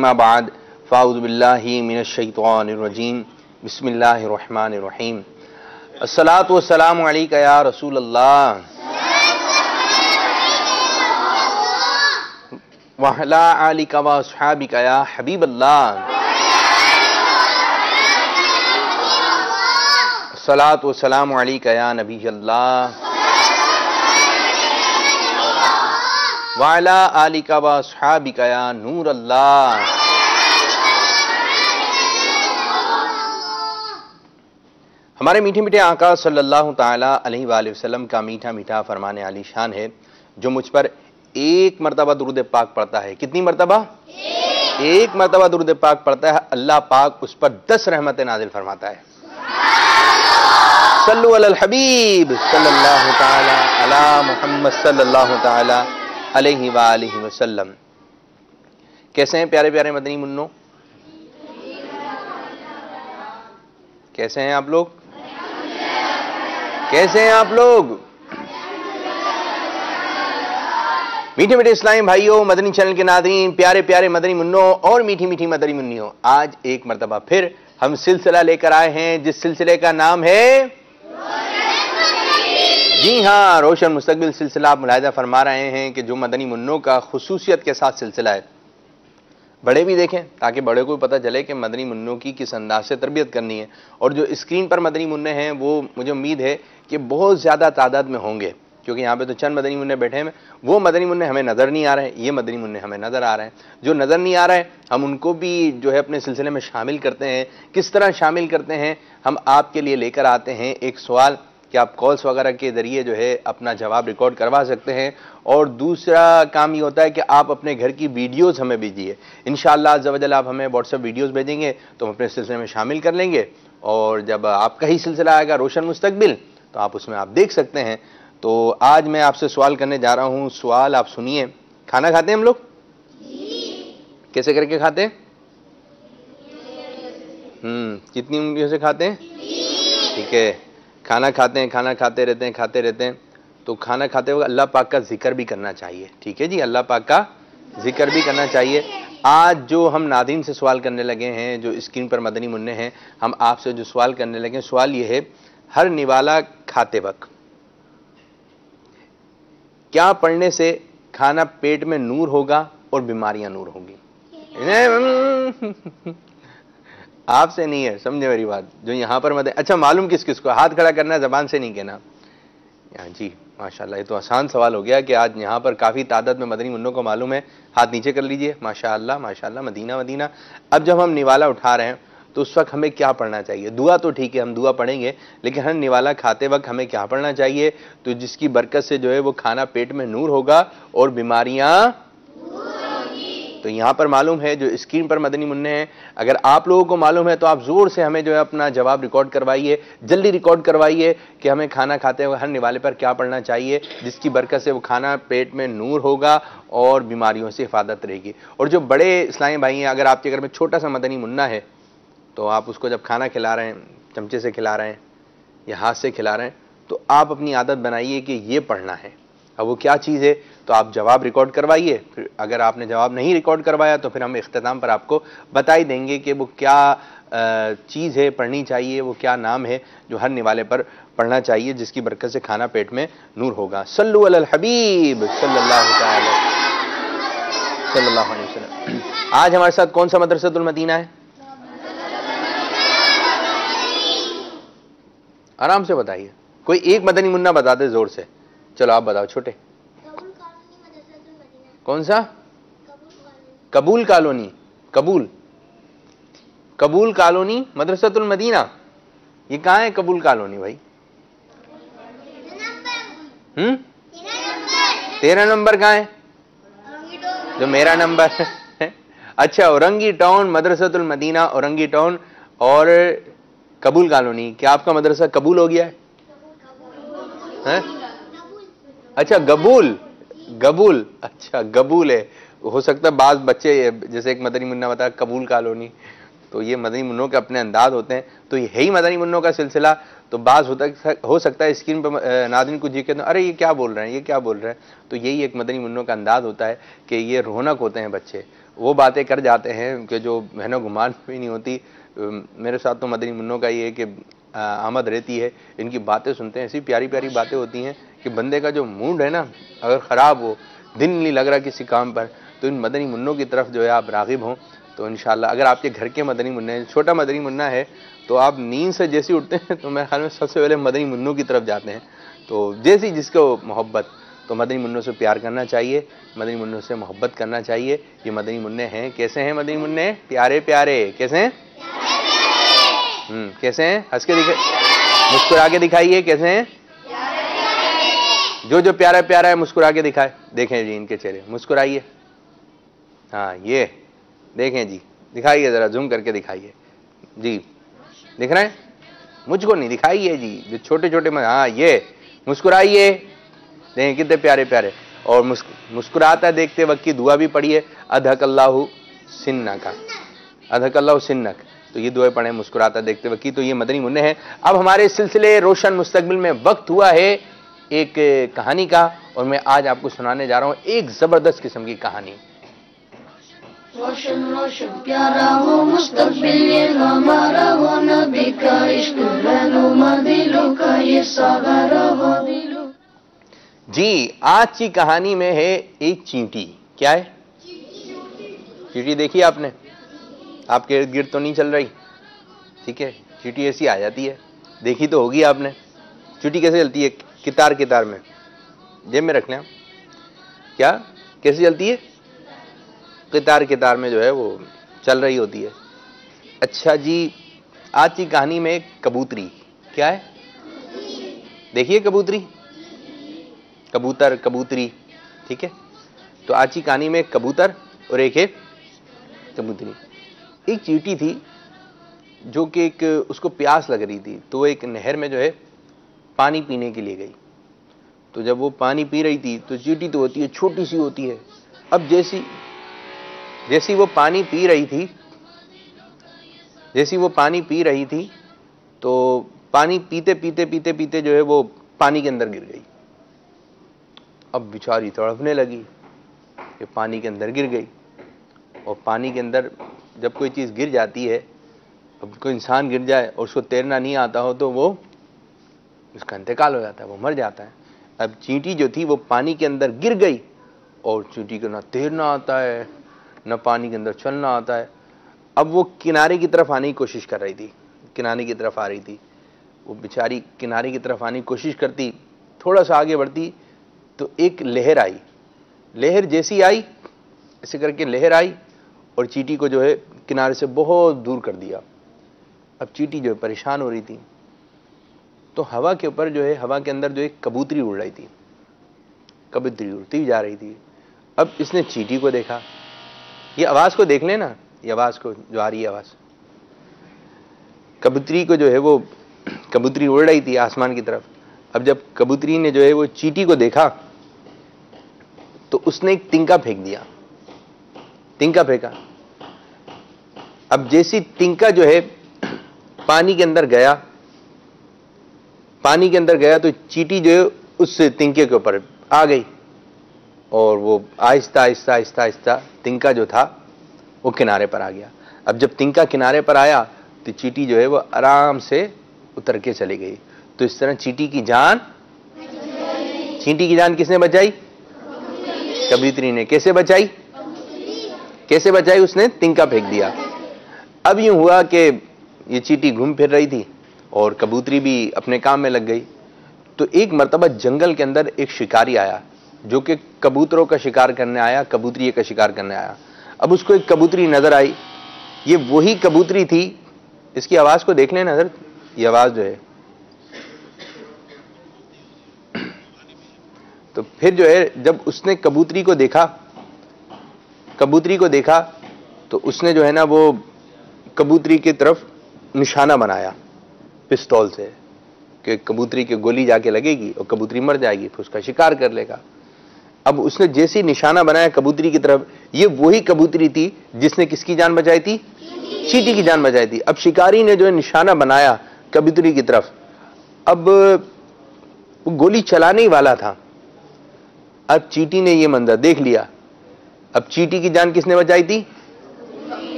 अम्मा बाद फ़ाऊज़ु बिल्लाहि मिनश शैतानिर रजीम बिस्मिल्लाहिर रहमानिर रहीम अस्सलातु वस्सलामु अलैका या रसूल अल्लाह व अला आलिका व अस्हाबिका या हबीब अल्लाह अस्सलातु वस्सलामु अलैका या नबी अल्लाह व अला आलिका व अस्हाबिका या नूर अल्लाह। हमारे मीठे मीठे आका सल्लल्लाहु ताला अलैहि वसल्लम का मीठा मीठा फरमाने आली शान है, जो मुझ पर एक मरतबा दुरूद पाक पढ़ता है। कितनी मरतबा? एक मरतबा दुरूद पाक पढ़ता है, अल्लाह पाक उस पर 10 रहमतें नाजिल फरमाता है। सल्लु अलल हबीब सल्लल्लाहु ताला अला मुहम्मद सल्लल्लाहु ताला अलैहि वालिहि वसल्लम। कैसे हैं प्यारे प्यारे मदनी मुन्नो? कैसे हैं आप लोग? कैसे हैं आप लोग? मीठे मीठे इस्लामी भाइयों, मदनी चैनल के नाज़रीन, प्यारे प्यारे मदनी मुन्नो और मीठी मीठी मदनी मुन्नियों, आज एक मरतबा फिर हम सिलसिला लेकर आए हैं जिस सिलसिले का नाम है, जी हाँ, रोशन मुस्तकबिल सिलसिला। आप मुलाहिजा फरमा रहे हैं कि जो मदनी मुन्नों का खुसूसियत के साथ सिलसिला है, बड़े भी देखें ताकि बड़े को भी पता चले कि मदनी मुन्नों की किस अंदाज से तरबियत करनी है। और जो स्क्रीन पर मदनी मुन्ने हैं वो मुझे उम्मीद है कि बहुत ज़्यादा तादाद में होंगे, क्योंकि यहाँ पे तो चंद मदनी मुन्ने बैठे हैं। वो मदनी मुन्ने हमें नज़र नहीं आ रहे हैं, ये मदनी मुन्ने हमें नज़र आ रहे हैं। जो नज़र नहीं आ रहे हैं हम उनको भी जो है अपने सिलसिले में शामिल करते हैं। किस तरह शामिल करते हैं? हम आपके लिए लेकर आते हैं एक सवाल कि आप कॉल्स वगैरह के ज़रिए जो है अपना जवाब रिकॉर्ड करवा सकते हैं। और दूसरा काम ये होता है कि आप अपने घर की वीडियोज़ हमें भेजिए। इंशाअल्लाह अज़्ज़ा वजल आप हमें व्हाट्सएप वीडियोज़ भेजेंगे तो हम अपने सिलसिले में शामिल कर लेंगे। और जब आपका ही सिलसिला आएगा रोशन मुस्तकबिल, तो आप उसमें आप देख सकते हैं। तो आज मैं आपसे सवाल करने जा रहा हूँ। सवाल आप सुनिए। खाना खाते हैं हम लोग? कैसे करके खाते हैं? कितनी उंगलियों से खाते हैं? ठीक है, खाना खाते हैं, खाना खाते रहते हैं, खाते रहते हैं। तो खाना खाते हुए अल्लाह पाक का जिक्र भी करना चाहिए। ठीक है जी, अल्लाह पाक का जिक्र भी करना चाहिए। आज जो हम नादीन से सवाल करने लगे हैं, जो स्क्रीन पर मदनी मुन्ने हैं, हम आपसे जो सवाल करने लगे हैं, सवाल ये है, हर निवाला खाते वक्त क्या पढ़ने से खाना पेट में नूर होगा और बीमारियां दूर होंगी? आपसे नहीं है, समझे मेरी बात? जो यहाँ पर मत, अच्छा मालूम किस किस को? हाथ खड़ा करना, जबान से नहीं कहना। जी माशाल्लाह, ये तो आसान सवाल हो गया कि आज यहाँ पर काफ़ी तादाद में मदनी मुन्नों को मालूम है। हाथ नीचे कर लीजिए। माशाल्लाह माशाल्लाह, मदीना मदीना। अब जब हम निवाला उठा रहे हैं तो उस वक्त हमें क्या पढ़ना चाहिए? दुआ तो ठीक है, हम दुआ पढ़ेंगे, लेकिन हर निवाला खाते वक्त हमें क्या पढ़ना चाहिए? तो जिसकी बरकत से जो है वो खाना पेट में नूर होगा और बीमारियां। तो यहाँ पर मालूम है, जो स्क्रीन पर मदनी मुन्ने हैं, अगर आप लोगों को मालूम है तो आप जोर से हमें जो है अपना जवाब रिकॉर्ड करवाइए, जल्दी रिकॉर्ड करवाइए कि हमें खाना खाते हुए हर निवाले पर क्या पढ़ना चाहिए जिसकी बरकत से वो खाना पेट में नूर होगा और बीमारियों से हिफाजत रहेगी। और जो बड़े इस्लामी भाई हैं, अगर आपके घर में छोटा सा मदनी मुन्ना है तो आप उसको जब खाना खिला रहे हैं, चमचे से खिला रहे हैं या हाथ से खिला रहे हैं, तो आप अपनी आदत बनाइए कि ये पढ़ना है। अब वो क्या चीज़ है तो आप जवाब रिकॉर्ड करवाइए। फिर अगर आपने जवाब नहीं रिकॉर्ड करवाया तो फिर हम इख्तिताम पर आपको बता ही देंगे कि वो क्या चीज़ है पढ़नी चाहिए, वो क्या नाम है जो हर निवाले पर पढ़ना चाहिए जिसकी बरकत से खाना पेट में नूर होगा। सल्लु अलल हबीब सल्लल्लाहु अलैहि वसल्लम। आज हमारे साथ कौन सा मदरसतुल मदीना है? आराम से बताइए, कोई एक मदनी मुन्ना बता दे जोर से। चलो आप बताओ छोटे। कौन सा? कबूल कॉलोनी। कबूल कबूल कॉलोनी मदरसतुल मदीना। ये कहाँ है कबूल कॉलोनी भाई? 13 नंबर कहाँ है? जो मेरा नंबर है। अच्छा, औरंगी टाउन मदरसतुल मदीना, औरंगी टाउन और कबूल कॉलोनी। क्या आपका मदरसा कबूल हो गया है? अच्छा गबूल, गबूल, अच्छा गबूल है। हो सकता है बाज बच्चे, जैसे एक मदनी मुन्ना बताया कबूल कॉलोनी, तो ये मदनी मुन्नों के अपने अंदाज होते हैं। तो यही मदनी मुन्नों का सिलसिला। तो बाज हो सकता है स्क्रीन पर नाज़रीन को जी कहते हैं, अरे ये क्या बोल रहे हैं, ये क्या बोल रहे हैं। तो यही एक मदनी मुन्नों का अंदाज होता है कि ये रौनक होते हैं बच्चे। वो बातें कर जाते हैं कि जो बहनों गुमान भी नहीं होती। मेरे साथ तो मदनी मुन्नों का ये है कि आमद रहती है, इनकी बातें सुनते हैं, ऐसी प्यारी प्यारी बातें होती हैं कि बंदे का जो मूड है ना, अगर ख़राब हो, दिल नहीं लग रहा किसी काम पर, तो इन मदनी मुन्नों की तरफ जो है आप राग़िब हों तो इंशाअल्लाह। अगर आपके घर के मदनी मुन्ने हैं, छोटा मदनी मुन्ना है, तो आप नींद से जैसे उठते हैं तो मेरे ख्याल में सबसे पहले मदनी मुन्नों की तरफ जाते हैं। तो जैसी जिसको मोहब्बत, तो मदनी मुन्नों से प्यार करना चाहिए, मदनी मुन्नों से मोहब्बत करना चाहिए। ये मदनी मुन्ने हैं, कैसे हैं मदनी मुन्ने? प्यारे प्यारे। कैसे हैं? कैसे हैं? हंस के दिखाइए, मुस्कुरा के दिखाइए, कैसे हैं? जो जो प्यारा प्यारा है मुस्कुरा के दिखाए। देखें जी इनके चेहरे, मुस्कुराइए। हाँ ये देखें जी, दिखाइए, जरा जूम करके दिखाइए जी। दिख रहा है? मुझको नहीं दिखाइए जी, जो छोटे छोटे में। हाँ ये मुस्कुराइए, देखें कितने प्यारे प्यारे। और मुस्कुराता देखते वक्त की दुआ भी पढ़िए, अधकल्लाहु सिन्नका, अधकल्लाहु सिन्नक। तो ये दुआ पढ़े मुस्कुराता देखते वक्त की। तो ये मदनी मुन्ने हैं। अब हमारे सिलसिले रोशन मुस्तकबिल में वक्त हुआ है एक कहानी का, और मैं आज आपको सुनाने जा रहा हूं एक जबरदस्त किस्म की कहानी। रोशन रोशन प्यारा हो मुस्तकबिल ये हमारा हो, नबी का इश्क रहनुमा दिलों का ये सहारा हो दिलों। जी, आज की कहानी में है एक चींटी। क्या है? चींटी देखी आपने? आपके इर्द गिर्द तो नहीं चल रही, ठीक है? चींटी ऐसी आ जाती है, देखी तो होगी आपने। चींटी कैसे चलती है? कितार कितार में, जेब में रख लें। क्या कैसे चलती है? कितार कितार में जो है वो चल रही होती है। अच्छा जी, आज की कहानी में एक कबूतरी। क्या है? देखिए कबूतरी, कबूतर, कबूतरी, ठीक है? तो आज की कहानी में एक कबूतर और एक है कबूतरी। एक चींटी थी जो कि एक उसको प्यास लग रही थी, तो वो एक नहर में जो है पानी पीने के लिए गई। तो जब वो पानी पी रही थी, तो चींटी तो होती है छोटी सी होती है। अब जैसी वो पानी पी रही थी, तो पानी पीते पीते पीते पीते जो है वो पानी के अंदर गिर गई। अब बेचारी तड़पने लगी कि पानी के अंदर गिर गई। और पानी के अंदर जब कोई चीज़ गिर जाती है, अब कोई इंसान गिर जाए और उसको तैरना नहीं आता हो, तो वो उसका इंतकाल हो जाता है, वो मर जाता है। अब चींटी जो थी वो पानी के अंदर गिर गई, और चींटी को ना तैरना आता है, न पानी के अंदर चलना आता है। अब वो किनारे की तरफ आने की कोशिश कर रही थी, किनारे की तरफ आ रही थी। वो बेचारी किनारे की तरफ आने की कोशिश करती, थोड़ा सा आगे बढ़ती, तो एक लहर आई। लहर जैसी आई, ऐसे करके लहर आई और चींटी को जो है किनारे से बहुत दूर कर दिया। अब चींटी जो है परेशान हो रही थी, तो हवा के ऊपर जो है, हवा के अंदर जो एक कबूतरी उड़ रही थी, कबूतरी उड़ती जा रही थी। अब इसने चींटी को देखा। ये आवाज को देख लेना, ये आवाज को जो आ रही है आवाज, कबूतरी को जो है वो, कबूतरी उड़ रही थी आसमान की तरफ। अब जब कबूतरी ने जो है वो चींटी को देखा, तो उसने एक तिनका फेंक दिया, तिनका फेंका। अब जैसी तिनका जो है पानी के अंदर गया, पानी के अंदर गया, तो चींटी जो है उस तिनके के ऊपर आ गई, और वो आहिस्ता आहिस्ता आहिस्ता आहिस्ता तिनका जो था वो किनारे पर आ गया। अब जब तिनका किनारे पर आया, तो चींटी जो है वो आराम से उतर के चली गई। तो इस तरह चींटी की जान किसने बचाई? कबूतरी ने। कैसे बचाई? कैसे बचाई? उसने तिनका फेंक दिया। अब यूं हुआ कि ये चींटी घूम फिर रही थी और कबूतरी भी अपने काम में लग गई। तो एक मर्तबा जंगल के अंदर एक शिकारी आया, जो कि कबूतरों का शिकार करने आया, कबूतरी का शिकार करने आया। अब उसको एक कबूतरी नजर आई। ये वही कबूतरी थी, इसकी आवाज को देख लेना नजर, ये आवाज जो है। तो फिर जो है जब उसने कबूतरी को देखा, तो उसने जो है ना वो कबूतरी की तरफ निशाना बनाया पिस्तौल से, कि कबूतरी की गोली जाके लगेगी और कबूतरी मर जाएगी, फिर उसका शिकार कर लेगा। अब उसने जैसे निशाना बनाया कबूतरी की तरफ, ये वही कबूतरी थी जिसने किसकी जान बचाई थी? चींटी की जान बचाई थी। अब शिकारी ने जो है निशाना बनाया कबूतरी की तरफ, अब वो गोली चलाने ही वाला था। अब चींटी ने ये मंजर देख लिया अब चींटी की जान किसने बचाई थी?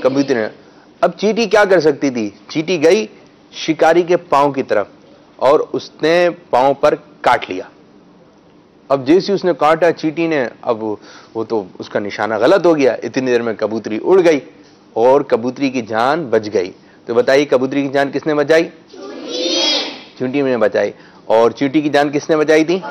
कबूतर ने। अब चींटी क्या कर सकती थी? चींटी गई शिकारी के पांव की तरफ और उसने पांव पर काट लिया। अब जैसे उसने काटा चींटी ने, अब वो तो उसका निशाना गलत हो गया। इतनी देर में कबूतरी उड़ गई और कबूतरी की जान बच गई। तो बताइए कबूतरी की जान किसने बचाई? चींटी ने बचाई। और चींटी की जान किसने बचाई थी?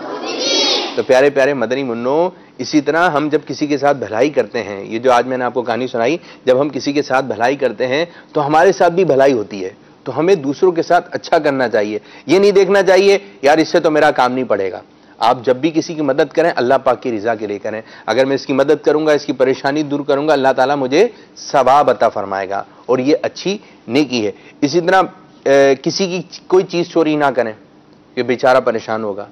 तो प्यारे प्यारे मदनी मुन्नो, इसी तरह हम जब किसी के साथ भलाई करते हैं, ये जो आज मैंने आपको कहानी सुनाई, जब हम किसी के साथ भलाई करते हैं तो हमारे साथ भी भलाई होती है। तो हमें दूसरों के साथ अच्छा करना चाहिए। ये नहीं देखना चाहिए यार इससे तो मेरा काम नहीं पड़ेगा। आप जब भी किसी की मदद करें अल्लाह पाक की रिजा के लिए करें। अगर मैं इसकी मदद करूंगा, इसकी परेशानी दूर करूंगा, अल्लाह ताला मुझे सवाब अता फरमाएगा और ये अच्छी नेकी है। इसी तरह किसी की कोई चीज चोरी ना करें कि बेचारा परेशान होगा।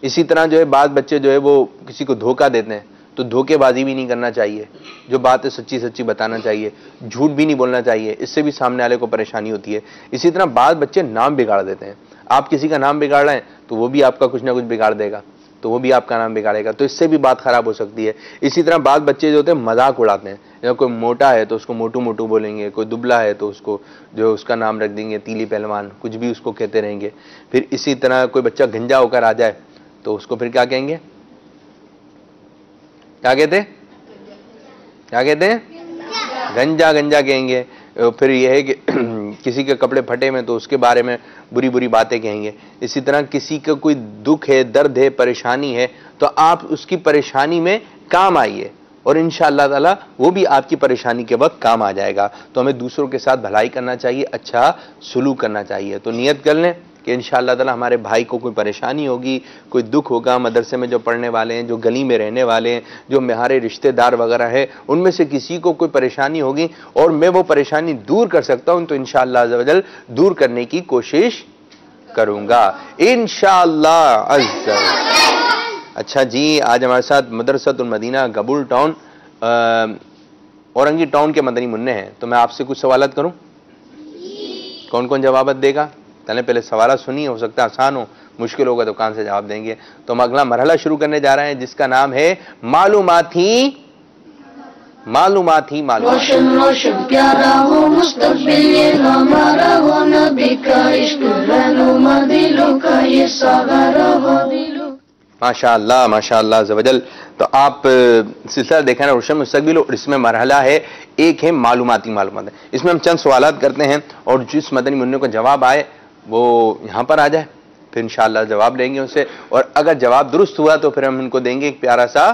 इसी तरह जो है बात बच्चे जो है वो किसी को धोखा देते हैं तो धोखेबाजी भी नहीं करना चाहिए। जो बात है सच्ची सच्ची बताना चाहिए, झूठ भी नहीं बोलना चाहिए, इससे भी सामने वाले को परेशानी होती है। इसी तरह बात बच्चे नाम बिगाड़ देते हैं। आप किसी का नाम बिगाड़ रहे हैं तो वो भी आपका कुछ ना कुछ बिगाड़ देगा, तो वो भी आपका नाम बिगाड़ेगा, तो इससे भी बात खराब हो सकती है। इसी तरह बात बच्चे जो होते हैं मजाक उड़ाते हैं। कोई मोटा है तो उसको मोटू मोटू बोलेंगे, कोई दुबला है तो उसको जो उसका नाम रख देंगे तीली पहलवान, कुछ भी उसको कहते रहेंगे। फिर इसी तरह कोई बच्चा गंजा होकर आ जाए तो उसको फिर क्या कहेंगे? क्या कहते हैं? क्या कहते हैं? गंजा गंजा कहेंगे। फिर यह है कि किसी के कपड़े फटे में तो उसके बारे में बुरी बुरी बातें कहेंगे। इसी तरह किसी का कोई दुख है, दर्द है, परेशानी है तो आप उसकी परेशानी में काम आइए और इंशाअल्लाह ताला वो भी आपकी परेशानी के वक्त काम आ जाएगा। तो हमें दूसरों के साथ भलाई करना चाहिए, अच्छा सुलूक करना चाहिए। तो नियत कर लें कि इंशाअल्लाह ताला हमारे भाई को कोई परेशानी होगी, कोई दुख होगा, मदरसे में जो पढ़ने वाले हैं, जो गली में रहने वाले हैं, जो हमारे रिश्तेदार वगैरह है, उनमें से किसी को कोई परेशानी होगी और मैं वो परेशानी दूर कर सकता हूं तो इंशाअल्लाह अज़्ज़ व जल दूर करने की कोशिश करूंगा इंशाअल्लाह अज़्ज़ व जल। अच्छा जी, आज हमारे साथ मदरसतुल मदीना गबूल टाउन औरंगी टाउन के मदनी मुन्ने हैं। तो मैं आपसे कुछ सवालत करूं, कौन कौन जवाब देगा? पहले सवाल सुनिए, हो सकता है आसान हो, मुश्किल होगा तो कान से जवाब देंगे। तो हम अगला मरहला शुरू करने जा रहे हैं जिसका नाम है मालूमाती मालूमाती मालूमात। रोशन रोशन प्यारा हो मुस्तकबिल ये हमारा हो, नबी का इश्क रहनुमा दिलों का ये सहारा हो। माशाअल्लाह माशाअल्लाह ज़वजल। तो आप सिलसिला देखा ना रोशन मुस्तकबिल, और इसमें मरहला है, एक है मालूमाती मालूमात। इसमें हम चंद सवालात करते हैं और जिस मदनी मुन्ने को जवाब आए वो यहाँ पर आ जाए, फिर इंशाअल्लाह जवाब लेंगे उनसे, और अगर जवाब दुरुस्त हुआ तो फिर हम इनको देंगे एक प्यारा सा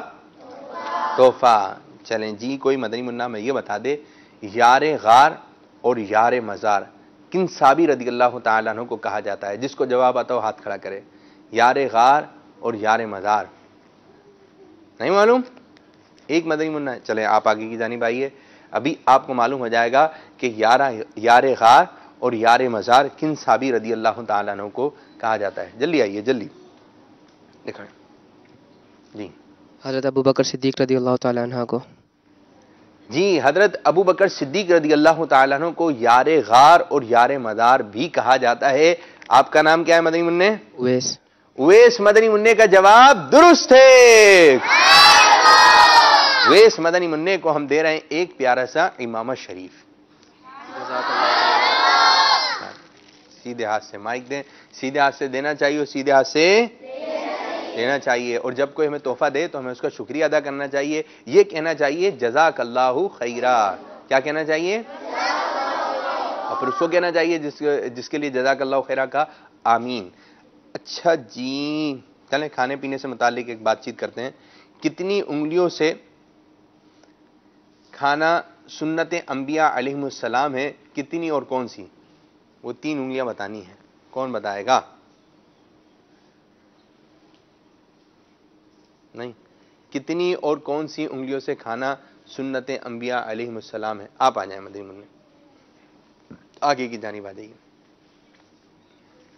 तोहफा। चलें जी, कोई मदनी मुन्ना में ये बता दे, यारे गार और यारे मज़ार किन साहबी रज़ियल्लाहु ताला अन्हु को कहा जाता है? जिसको जवाब आता हो हाथ खड़ा करे। यारे गार और यारे मज़ार नहीं मालूम? एक मदनी मुन्ना है। चले आप आगे की जानिब आइए, अभी आपको मालूम हो जाएगा कि यारे गार और यारे मज़ार किन साहबी रज़ियल्लाहु ताला अन्हु को कहा जाता है। जल्दी आइए, जल्दी दिखाएं जी। हज़रत अबू बकर सिद्दीक रज़ियल्लाहु ताला अन्हु को। जी, हजरत अबू बकर सिद्दीक रज़ियल्लाहु ताला अन्हु को यारे गार और यारे मज़ार भी कहा जाता है। आपका नाम क्या है मदनी मुन्ने? उवैस। उवैस मदनी मुन्ने का जवाब दुरुस्त है। उवैस मदनी मुन्ने को हम दे रहे हैं एक प्यारा सा इमाम शरीफ। सीधे हाथ से माइक दें, सीधे हाथ से देना चाहिए और सीधे हाथ से देना चाहिए। और जब कोई हमें तोहफा दे तो हमें उसका शुक्रिया अदा करना चाहिए। ये कहना चाहिए जज़ाकल्लाहु खैरा। क्या कहना चाहिए? और फिर उसको कहना चाहिए जिसके लिए जज़ाकल्लाहु खैरा का आमीन। अच्छा जी, चलें खाने पीने से मुतालिक एक बातचीत करते हैं। कितनी उंगलियों से खाना सुन्नत अंबिया अलैहिमुस्सलाम है, कितनी और कौन सी? वो 3 उंगलियां बतानी है, कौन बताएगा? नहीं, कितनी और कौन सी उंगलियों से खाना सुन्नत अंबिया अलैहिमुस्सलाम है? आप आ जाए मदनी मुन्ने, आगे की जानिब आ जाइए।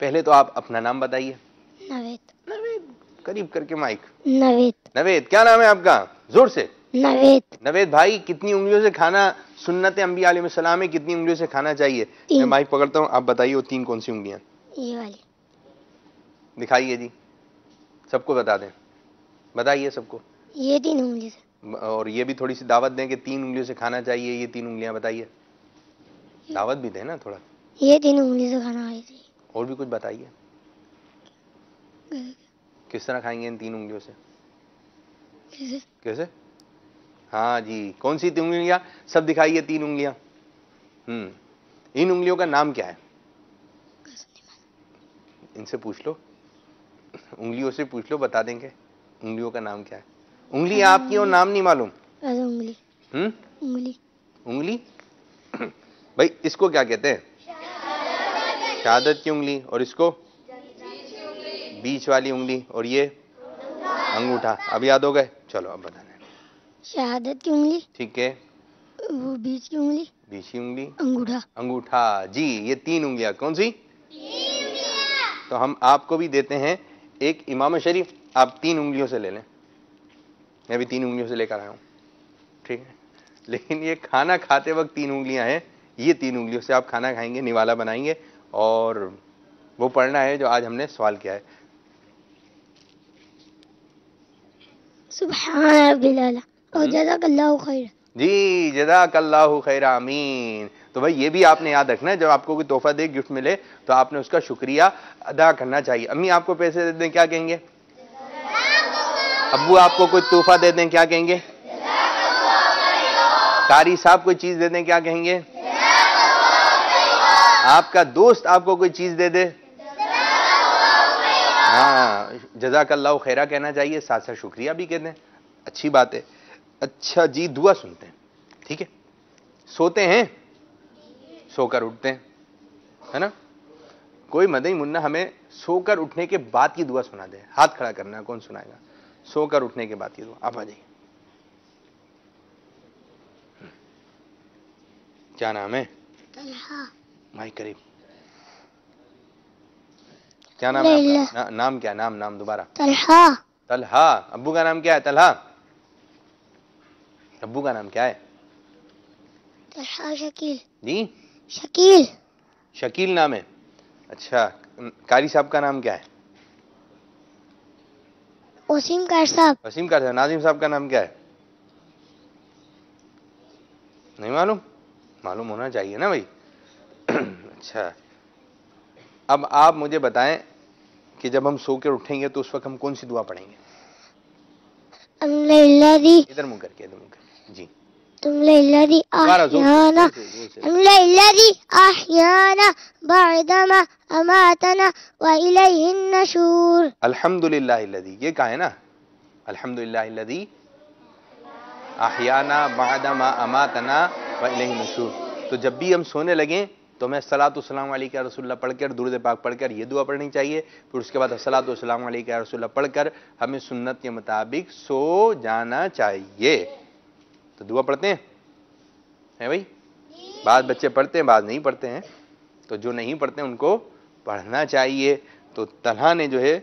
पहले तो आप अपना नाम बताइए। नवेद। नवेद, करीब करके माइक। नवेद। नवेद, क्या नाम है आपका? जोर से। नवेद। नवेद भाई, कितनी उंगलियों से खाना सुन्नत अंबिया अलैहिस्सलाम में कितनी उंगलियों से खाना चाहिए? मैं माइक पकड़ता हूँ, आप बताइए वो 3 कौन सी उंगलियां? ये वाली दिखाइए जी, सबको बता दें, बताइए सबको। ये 3 उंगली से। और ये भी थोड़ी सी दावत दें कि 3 उंगलियों से खाना चाहिए, ये 3 उंगलियां बताइए, दावत भी दें ना थोड़ा। ये 3 उंगली से खाना खाई थी। और भी कुछ बताइए, किस तरह खाएंगे इन 3 उंगलियों से? कैसे? हाँ जी, कौन सी 3 उंगलियां? सब दिखाइए 3 उंगलियां। इन उंगलियों का नाम क्या है? इनसे पूछ लो, उंगलियों से पूछ लो, बता देंगे उंगलियों का नाम क्या है। उंगली आपकी और नाम नहीं मालूम? उंगली। उंगली। उंगली भाई इसको क्या कहते हैं? शहादत की उंगली। और इसको? बीच वाली उंगली। और ये? अंगूठा। अब याद हो गए? चलो अब बताना। शहादत की उंगली, ठीक है, वो बीच की उंगली, बीच की उंगली, अंगूठा। अंगूठा जी, ये 3 उंगलियां। कौन सी? तो हम आपको भी देते हैं एक इमाम शरीफ, आप 3 उंगलियों से ले लें। मैं भी 3 उंगलियों से लेकर आया हूं, ठीक है, लेकिन ये खाना खाते वक्त 3 उंगलियां हैं, ये 3 उंगलियों से आप खाना खाएंगे, निवाला बनाएंगे और वो पढ़ना है जो आज हमने सवाल किया है। सुभान रब्बिल आला और जज़ाकल्लाहु खैर। जी, जज़ाकल्लाहु खैर, आमीन। तो भाई ये भी आपने याद रखना है, जब आपको कोई तोहफा दे, गिफ्ट मिले, तो आपने उसका शुक्रिया अदा करना चाहिए। अम्मी आपको पैसे दे दें, क्या कहेंगे? अब्बू आपको कोई तोहफा दे दें, क्या कहेंगे? कारी साहब कोई चीज दे दें, क्या कहेंगे? आपका दोस्त आपको कोई चीज दे दे, हाँ, जज़ाकल्लाहु खैरा कहना चाहिए, साथ साथ शुक्रिया भी कह दें, अच्छी बात है। अच्छा जी, दुआ सुनते हैं, ठीक है? सोते हैं, सोकर उठते हैं, है ना? कोई मदनी मुन्ना हमें सोकर उठने के बाद की दुआ सुना दे। हाथ खड़ा करना है, कौन सुनाएगा? सोकर उठने के बाद की दुआ। आप आ जाइए। क्या नाम है? तलहा। माइक करीब। क्या नाम है आपका? नाम क्या? नाम दोबारा। तलहा। तलहा। अब्बू का नाम क्या है? तलहा। अब्बू का नाम क्या है? तलहा शकील। जी, शकील। शकील नाम है। अच्छा, कारी साहब का नाम क्या है? वसीम कार साहब। वसीम कार साहब। नाजिम साहब का नाम क्या है? नहीं मालूम? मालूम होना चाहिए ना भाई। अच्छा, अब आप मुझे बताएं कि जब हम सो कर उठेंगे तो उस वक्त हम कौन सी दुआ पढ़ेंगे? इधर मुंह करके, इधर मुंह करके जी। अल्हम्दुलिल्लाहिल्लज़ी, ये कहा है ना, अल्हम्दुलिल्लाहिल्लज़ी अहयाना बअदा मा अमातना व इलैहि नुशूर। तो जब भी हम सोने लगें तो हमें अस्सलातु वस्सलामु अलैका या रसूलल्लाह पढ़कर, दुरूद पाक पढ़कर ये दुआ पढ़नी चाहिए। फिर उसके बाद अस्सलातु वस्सलामु अलैका या रसूलल्लाह पढ़कर हमें सुन्नत के मुताबिक सो जाना चाहिए। तो दुआ पढ़ते हैं, है भाई? बाद बच्चे पढ़ते हैं, बाद नहीं पढ़ते हैं, तो जो नहीं पढ़ते हैं उनको पढ़ना चाहिए। तो तलहा ने जो है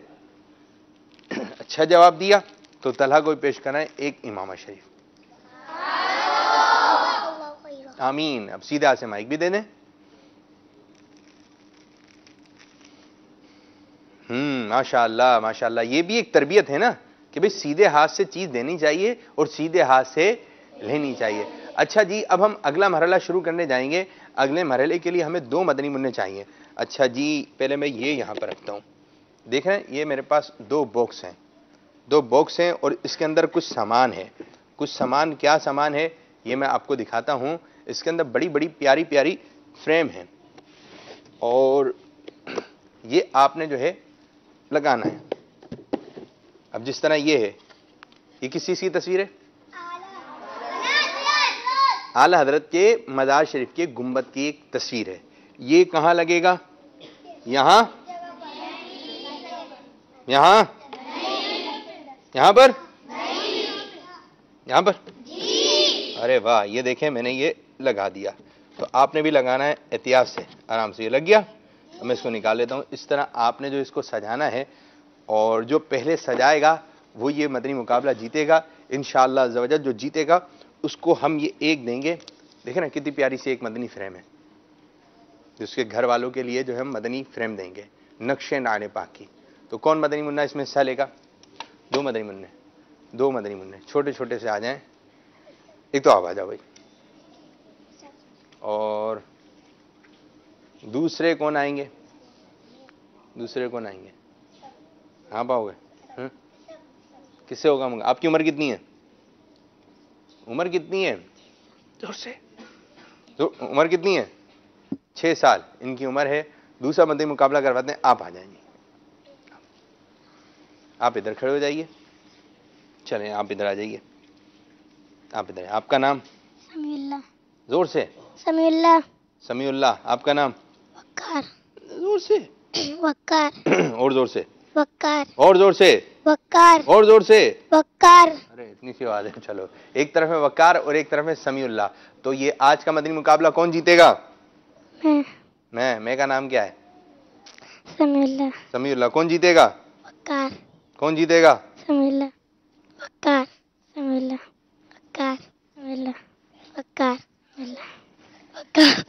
अच्छा जवाब दिया, तो तलहा को पेश करना है एक इमाम शरीफ। आमीन। अब सीधा से माइक भी दे दें। माशाअल्लाह माशाअल्लाह, ये भी एक तरबियत है ना कि भाई सीधे हाथ से चीज देनी चाहिए और सीधे हाथ से लेनी चाहिए। अच्छा जी, अब हम अगला मरहला शुरू करने जाएंगे। अगले मरहले के लिए हमें 2 मदनी मुन्ने चाहिए। अच्छा जी, पहले मैं ये यहां पर रखता हूं। देखें, ये मेरे पास 2 बॉक्स हैं, 2 बॉक्स हैं और इसके अंदर कुछ सामान है। कुछ सामान, क्या सामान है ये मैं आपको दिखाता हूं। इसके अंदर बड़ी बड़ी प्यारी प्यारी फ्रेम है और ये आपने जो है लगाना है। अब जिस तरह ये है, ये किस चीज की तस्वीर है? आला हजरत के मजार शरीफ के गुंबद की एक तस्वीर है। ये कहां लगेगा? यहां, यहां, यहां पर, यहां पर। अरे वाह, ये देखें मैंने ये लगा दिया। तो आपने भी लगाना है एहतियात से, आराम से। ये लग गया। अब मैं इसको निकाल लेता हूं। इस तरह आपने जो इसको सजाना है और जो पहले सजाएगा वो ये मदनी मुकाबला जीतेगा इंशाअल्लाह अज़्ज़ व जल। जो जीतेगा उसको हम ये एक देंगे। देखें ना कितनी प्यारी सी एक मदनी फ्रेम है, जिसके घर वालों के लिए जो है हम मदनी फ्रेम देंगे नक्शे नाने पाक की। तो कौन मदनी मुन्ना इसमें हिस्सा लेगा? 2 मदनी मुन्ने। 2 मदनी मुन्ने छोटे छोटे से आ जाएं। एक तो आप आ जाओ भाई, और दूसरे कौन आएंगे? दूसरे कौन आएंगे? आप आओगे? किससे होगा मुझे? आपकी उम्र कितनी है? उम्र कितनी है? जोर से। तो उम्र कितनी है? 6 साल इनकी उम्र है। दूसरा मदनी मुकाबला करवाते हैं, आप आ जाएंगे। आप इधर खड़े हो जाइए। चलें, आप इधर आ जाइए। आप इधर। आपका नाम? समीउल्लाह। जोर से। समीउल्लाह। समीउल्लाह। आपका नाम? वक्कार। जोर से। वक्कार। और जोर से। वक्कार। और जोर से। वक्कार। और जोर से। वक्कार। अरे इतनी सी आवाज है। चलो, एक तरफ है वक्कार और एक तरफ है समीउल्लाह। तो ये आज का मदनी मुकाबला कौन जीतेगा? मैं का नाम क्या है? समीउल्लाह। समीउल्लाह। कौन जीतेगा? वक्कार। कौन जीतेगा? समीउल्लाह। वक्कार। समीउल्लाह। वक्कार। समीउल्लाह। वक्कार। समीउल्लाह। वक्कार।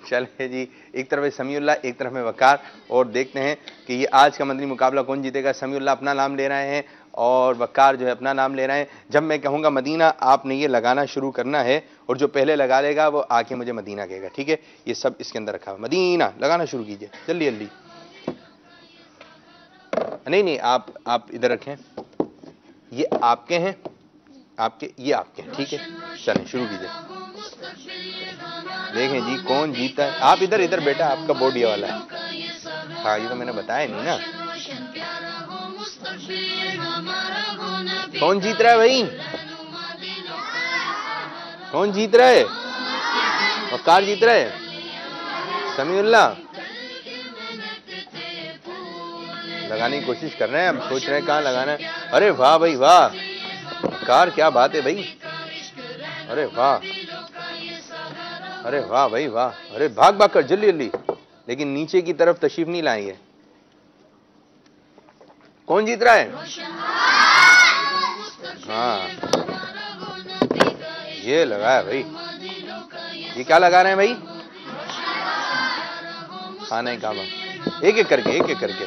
चले जी, एक तरफ है समीउल्लाह, एक तरफ है वकार, और देखते हैं कि ये आज का मदनी मुकाबला कौन जीतेगा। समीउल्लाह अपना नाम ले रहे हैं और वकार जो है अपना नाम ले रहे हैं। जब मैं कहूंगा मदीना, आपने ये लगाना शुरू करना है, और जो पहले लगा लेगा वो आके मुझे मदीना कहेगा, ठीक है? ये सब इसके अंदर रखा है। मदीना लगाना शुरू कीजिए, जल्दी जल्दी। नहीं, आप इधर रखें। ये आपके हैं, आपके, ये आपके हैं, ठीक है? चलें शुरू कीजिए। देखें जी कौन जीता है। आप इधर बेटा, आपका बोर्ड ये वाला है। हाँ, ये तो मैंने बताया नहीं ना। कौन जीत रहा है भाई? कौन जीत रहा है? वकार जीत रहा है? समीउल्लाह लगाने की कोशिश कर रहे हैं। अब सोच रहे हैं कहाँ लगाना है। अरे वाह भाई वाह, वकार क्या बात है भाई। अरे वाह, अरे वाह भाई वाह। अरे भाग कर जल्दी जल्दी, लेकिन नीचे की तरफ तशरीफ नहीं लाएंगे। कौन जीत रहा है? हाँ, ये लगाया भाई। ये क्या लगा रहे हैं भाई? खाना काबा। एक एक करके, एक एक करके।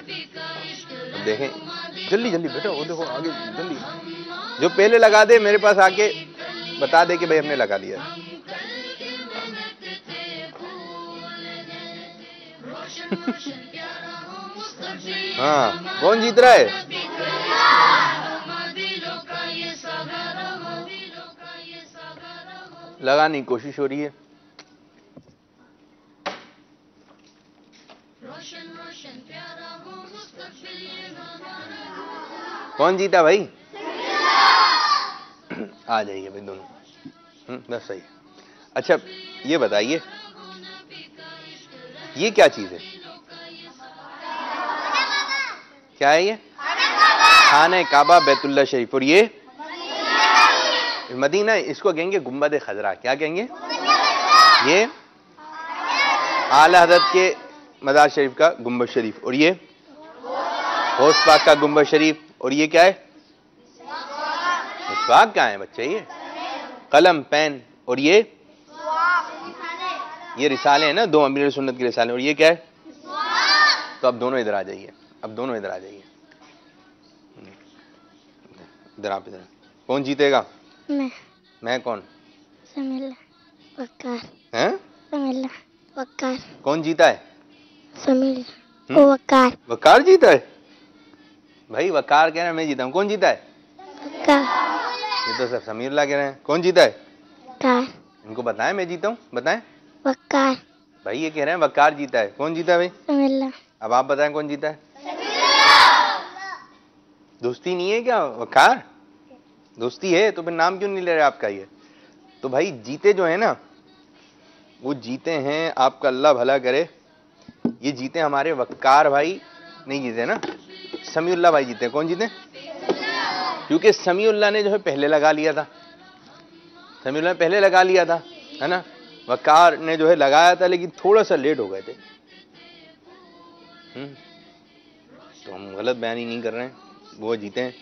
अब देखें, जल्दी जल्दी बेटा, वो देखो आगे जल्दी। जो पहले लगा दे मेरे पास आके बता दे कि भाई हमने लगा दिया। हाँ, कौन जीत रहा है? लगाने की कोशिश हो रही है। कौन जीता भाई? आ जाइए भाई दोनों। बस सही है। अच्छा ये बताइए, ये क्या चीज है? क्या है ये? खाने काबा, बैतुल्ला शरीफ। और ये मदीना, इसको कहेंगे गुंबद खजरा। क्या कहेंगे? ये आला हज़रत के मज़ार शरीफ का गुंबद शरीफ। और ये हौस पाक का गुंबद शरीफ। और ये क्या है? मिसवाक कहाँ है बच्चे? ये कलम पेन। और ये रिसाले हैं ना, 2 अमीर सुन्नत के रिसाले। और ये क्या है? तो अब दोनों इधर आ जाइए। अब दोनों इधर आ जाइए। इधर आप इधर। कौन जीतेगा? मैं कौन? समीउल्लाह। वक्कार। हैं? समीउल्लाह। वक्कार। कौन जीता है? समीउल्लाह। वक्कार। वकार जीता है भाई। वकार कह रहे हैं मैं जीता हूं। कौन जीता है? वक्कार। ये तो सब समीउल्लाह कह रहे हैं। कौन जीता है? वक्कार। इनको बताएं मैं जीता हूं, बताएं। वक्कार। भाई ये कह रहे हैं वकार जीता है। कौन जीता है भाई? समीउल्लाह। अब आप बताएं कौन जीता है? दोस्ती नहीं है क्या? वकार दोस्ती है तो फिर नाम क्यों नहीं ले रहे आपका? ये तो भाई जीते जो है ना, वो जीते हैं, आपका अल्लाह भला करे, ये जीते हमारे वकार भाई नहीं जीते ना, समीउल्लाह भाई जीते। कौन जीते? क्योंकि समीउल्लाह ने जो है पहले लगा लिया था। समीउल्लाह ने पहले लगा लिया था, है ना। वकार ने जो है लगाया था लेकिन थोड़ा सा लेट हो गए थे। तो हम गलत बयानी नहीं कर रहे हैं। वो जीते हैं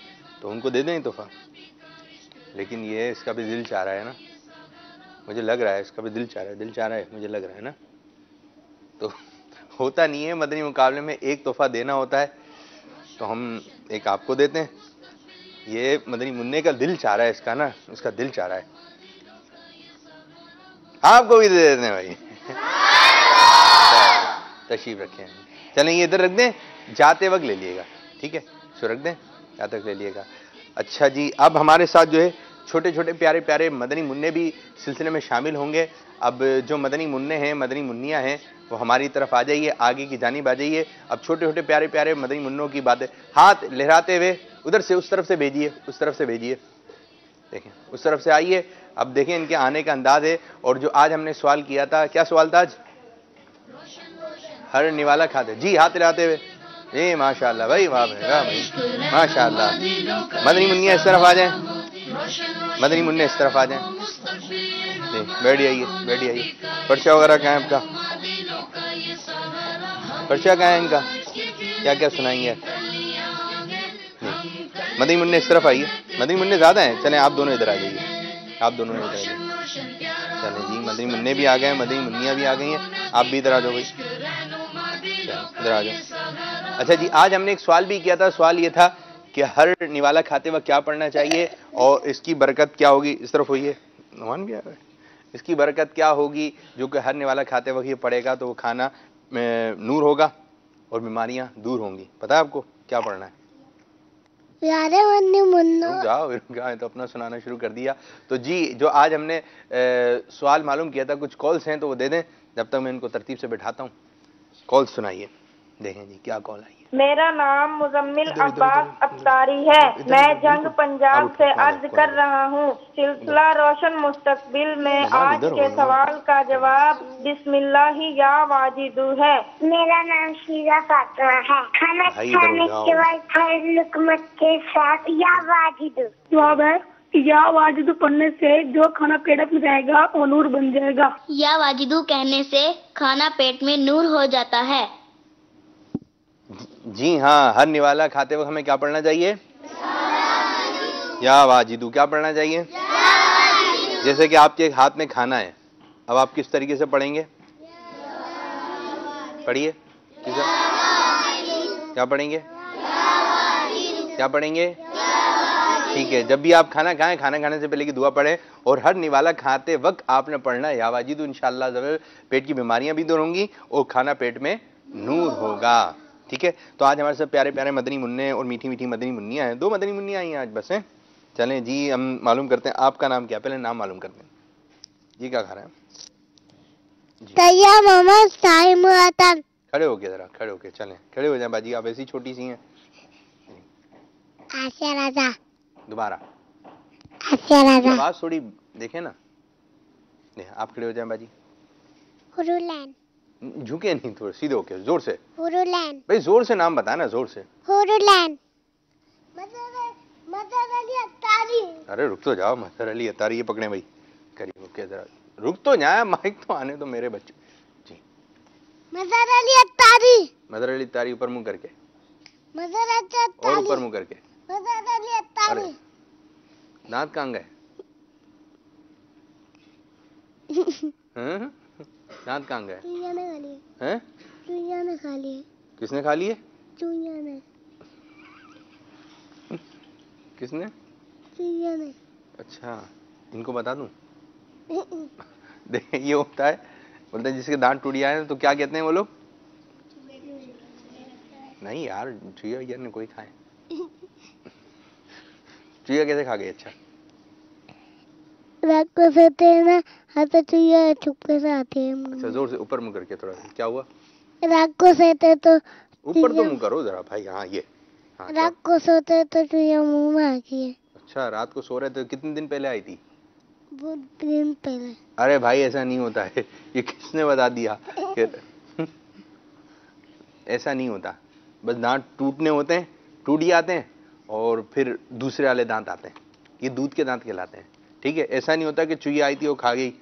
तो उनको दे दें तोहफा। लेकिन ये इसका भी दिल चाह रहा है ना, मुझे लग रहा है इसका भी दिल चाह रहा है। दिल चाह रहा है, मुझे लग रहा है ना। तो होता नहीं है मदनी मुकाबले में एक तोहफा देना होता है, तो हम एक आपको देते हैं, ये मदनी मुन्ने का दिल चाह रहा है इसका ना, उसका दिल चाह रहा है। आपको भी दे देते हैं भाई। तशरीफ रखें। चलें ये इधर रख दें, जाते वक्त ले लिएगा, ठीक है, सो रख दें, जाते वक्त ले लिएगा। अच्छा जी, अब हमारे साथ जो है छोटे छोटे प्यारे प्यारे मदनी मुन्ने भी सिलसिले में शामिल होंगे। अब जो मदनी मुन्ने हैं, मदनी मुन्नियाँ हैं, वो हमारी तरफ आ जाइए, आगे की जानिब आ जाइए। अब छोटे छोटे प्यारे प्यारे मदनी मुन्नों की बातें हाथ लहराते हुए उधर से उस तरफ से भेजिए, उस तरफ से भेजिए, देखें उस तरफ से आइए। अब देखें इनके आने का अंदाज है। और जो आज हमने सवाल किया था, क्या सवाल था आज? हर निवाला खाते जी, हाथ लहराते हुए। जी माशाअल्लाह भाई, वाह भाई, वाह भाई, माशाअल्लाह। मदनी मुन्नियाँ इस तरफ आ जाएं, मदनी मुन्ने इस तरफ आ जाएं। बैठ जाइए, बैठ जाइए। पर्चा वगैरह कहाँ है आपका? पर्चा कहाँ है इनका? क्या क्या सुनाएंगे? मदनी मुन्ने इस तरफ आइए, मदनी मुन्ने ज्यादा हैं। चलें आप दोनों इधर आ जाइए, आप दोनों इधर आ जाइए। चलें जी, मदनी मुन्ने भी आ गए, मदनी मुन्नियाँ भी आ गई हैं, आप भी इधर आ जाओ भाई, इधर आ जाओ। अच्छा जी, आज हमने एक सवाल भी किया था। सवाल ये था कि हर निवाला खाते वक्त क्या पढ़ना चाहिए और इसकी बरकत क्या होगी। इस तरफ होइए, नमान भी आ रहा है। इसकी बरकत क्या होगी जो कि हर निवाला खाते वक्त ये पढ़ेगा तो वो खाना में नूर होगा और बीमारियां दूर होंगी। पता है आपको क्या पढ़ना है? प्यारे मदनी मुन्नो। रुक जाओ, तो अपना सुनाना शुरू कर दिया। तो जी, जो आज हमने सवाल मालूम किया था, कुछ कॉल्स हैं तो वो दे दें जब तक मैं इनको तरतीब से बैठाता हूँ। कॉल सुनाइए, देखें जी क्या कॉल आई है। मेरा नाम मुजम्मिल अब्बास अफ्तारी है। मैं जंग पंजाब से अर्ज कर रहा हूँ। सिलसिला रोशन मुस्तकबिल में आज के सवाल का जवाब बिस्मिल्लाही या वाजिदू है। मेरा नाम शीरा फातिमा है। खाना खाने के बाद हर लुकमत के साथ या वाजिदू। जवाब है या वाजिदू पढ़ने से जो खाना पेट में जाएगा वो नूर बन जाएगा। या वाजिदू कहने से खाना पेट में नूर हो जाता है। जी हाँ, हर निवाला खाते वक्त हमें क्या पढ़ना चाहिए? या वाजिदू। क्या पढ़ना चाहिए? जैसे कि आपके हाथ में खाना है, अब आप किस तरीके से पढ़ेंगे? पढ़िए, क्या पढ़ेंगे? क्या पढ़ेंगे? ठीक है, जब भी आप खाना खाएं, खाना खाने से पहले की दुआ पढ़ें। और हर निवाला खाते वक्त आपने पढ़ना है या वाजिदू। इंशाअल्लाह ज़रूर पेट की बीमारियां भी दूर होंगी और खाना पेट में नूर होगा। ठीक है, तो आज हमारे साथ प्यारे प्यारे मदनी मुन्ने और मीठी मीठी मदनी मुन्नियाँ हैं। 2 मदनी मुन्नियाँ आई हैं आज बस हैं। चलें जी, हम मालूम करते हैं आपका नाम क्या, पहले नाम मालूम करते हैं जी। क्या खा रहे हैं? तैया मोहम्मद साहिब मुअत्तल। खड़े हो गए, जरा खड़े हो गए, चलें खड़े हो जाएं बाजी, आप ऐसी छोटी सी हैं। आसिया राजा। दोबारा आसिया राजा। आवाज थोड़ी देखें ना। आप खड़े हो जाएं बाजी। हुरुलैन। झुके नहीं, थोड़े सीधे होके जोर से। हुरुलैन। भाई जोर से नाम बताए ना, जोर से। हुरुलैन। मदर अली अत्तारी। अरे रुक तो जाओ, मदर अली अत्तारी, ये पकड़े भाई, करिए ओके, जरा रुक तो जाए, माइक तो आने तो मेरे बच्चे जी। मदर अली अत्तारी। मदर अली अत्तारी, ऊपर मुंह करके। मदर अली अत्तारी। और ऊपर मुंह करके। मदर अली अत्तारी। दांत कहाँ गए? दांत कहाँ गए? चूहिया ने खा लिए। हैं? चूहिया ने खा लिए। किसने खा लिए? चूहिया ने। किसने? चूहिया ने। अच्छा, इनको बता दूं? देखिए ये होता है, बोलते हैं जिसके दांत टूट जाए तो क्या कहते हैं वो लोग? नहीं यार, चूहिया यार ने कोई खाए। चूहिया कैसे खा गए? अच्छा, रात को सोते हैं ना, हाथ चूहिया चुपके से आते हैं। अच्छा जोर से ऊपर मुंह करके थोड़ा सा। क्या हुआ? रात को सोते तो ऊपर तो मुंह करो जरा भाई। हाँ ये, हाँ, रात को सोते तो चूहिया मुंह में आती है। अच्छा, रात को सो रहे थे? कितने दिन पहले आई थी? बहुत दिन पहले। अरे भाई ऐसा नहीं होता है, ये किसने बता दिया? ऐसा नहीं होता, बस दांत टूटने होते हैं, टूट जाते हैं और फिर दूसरे वाले दांत आते हैं, ये दूध के दांत कहलाते हैं। ठीक है, ऐसा नहीं होता कि चूहिया आई थी वो खा गई।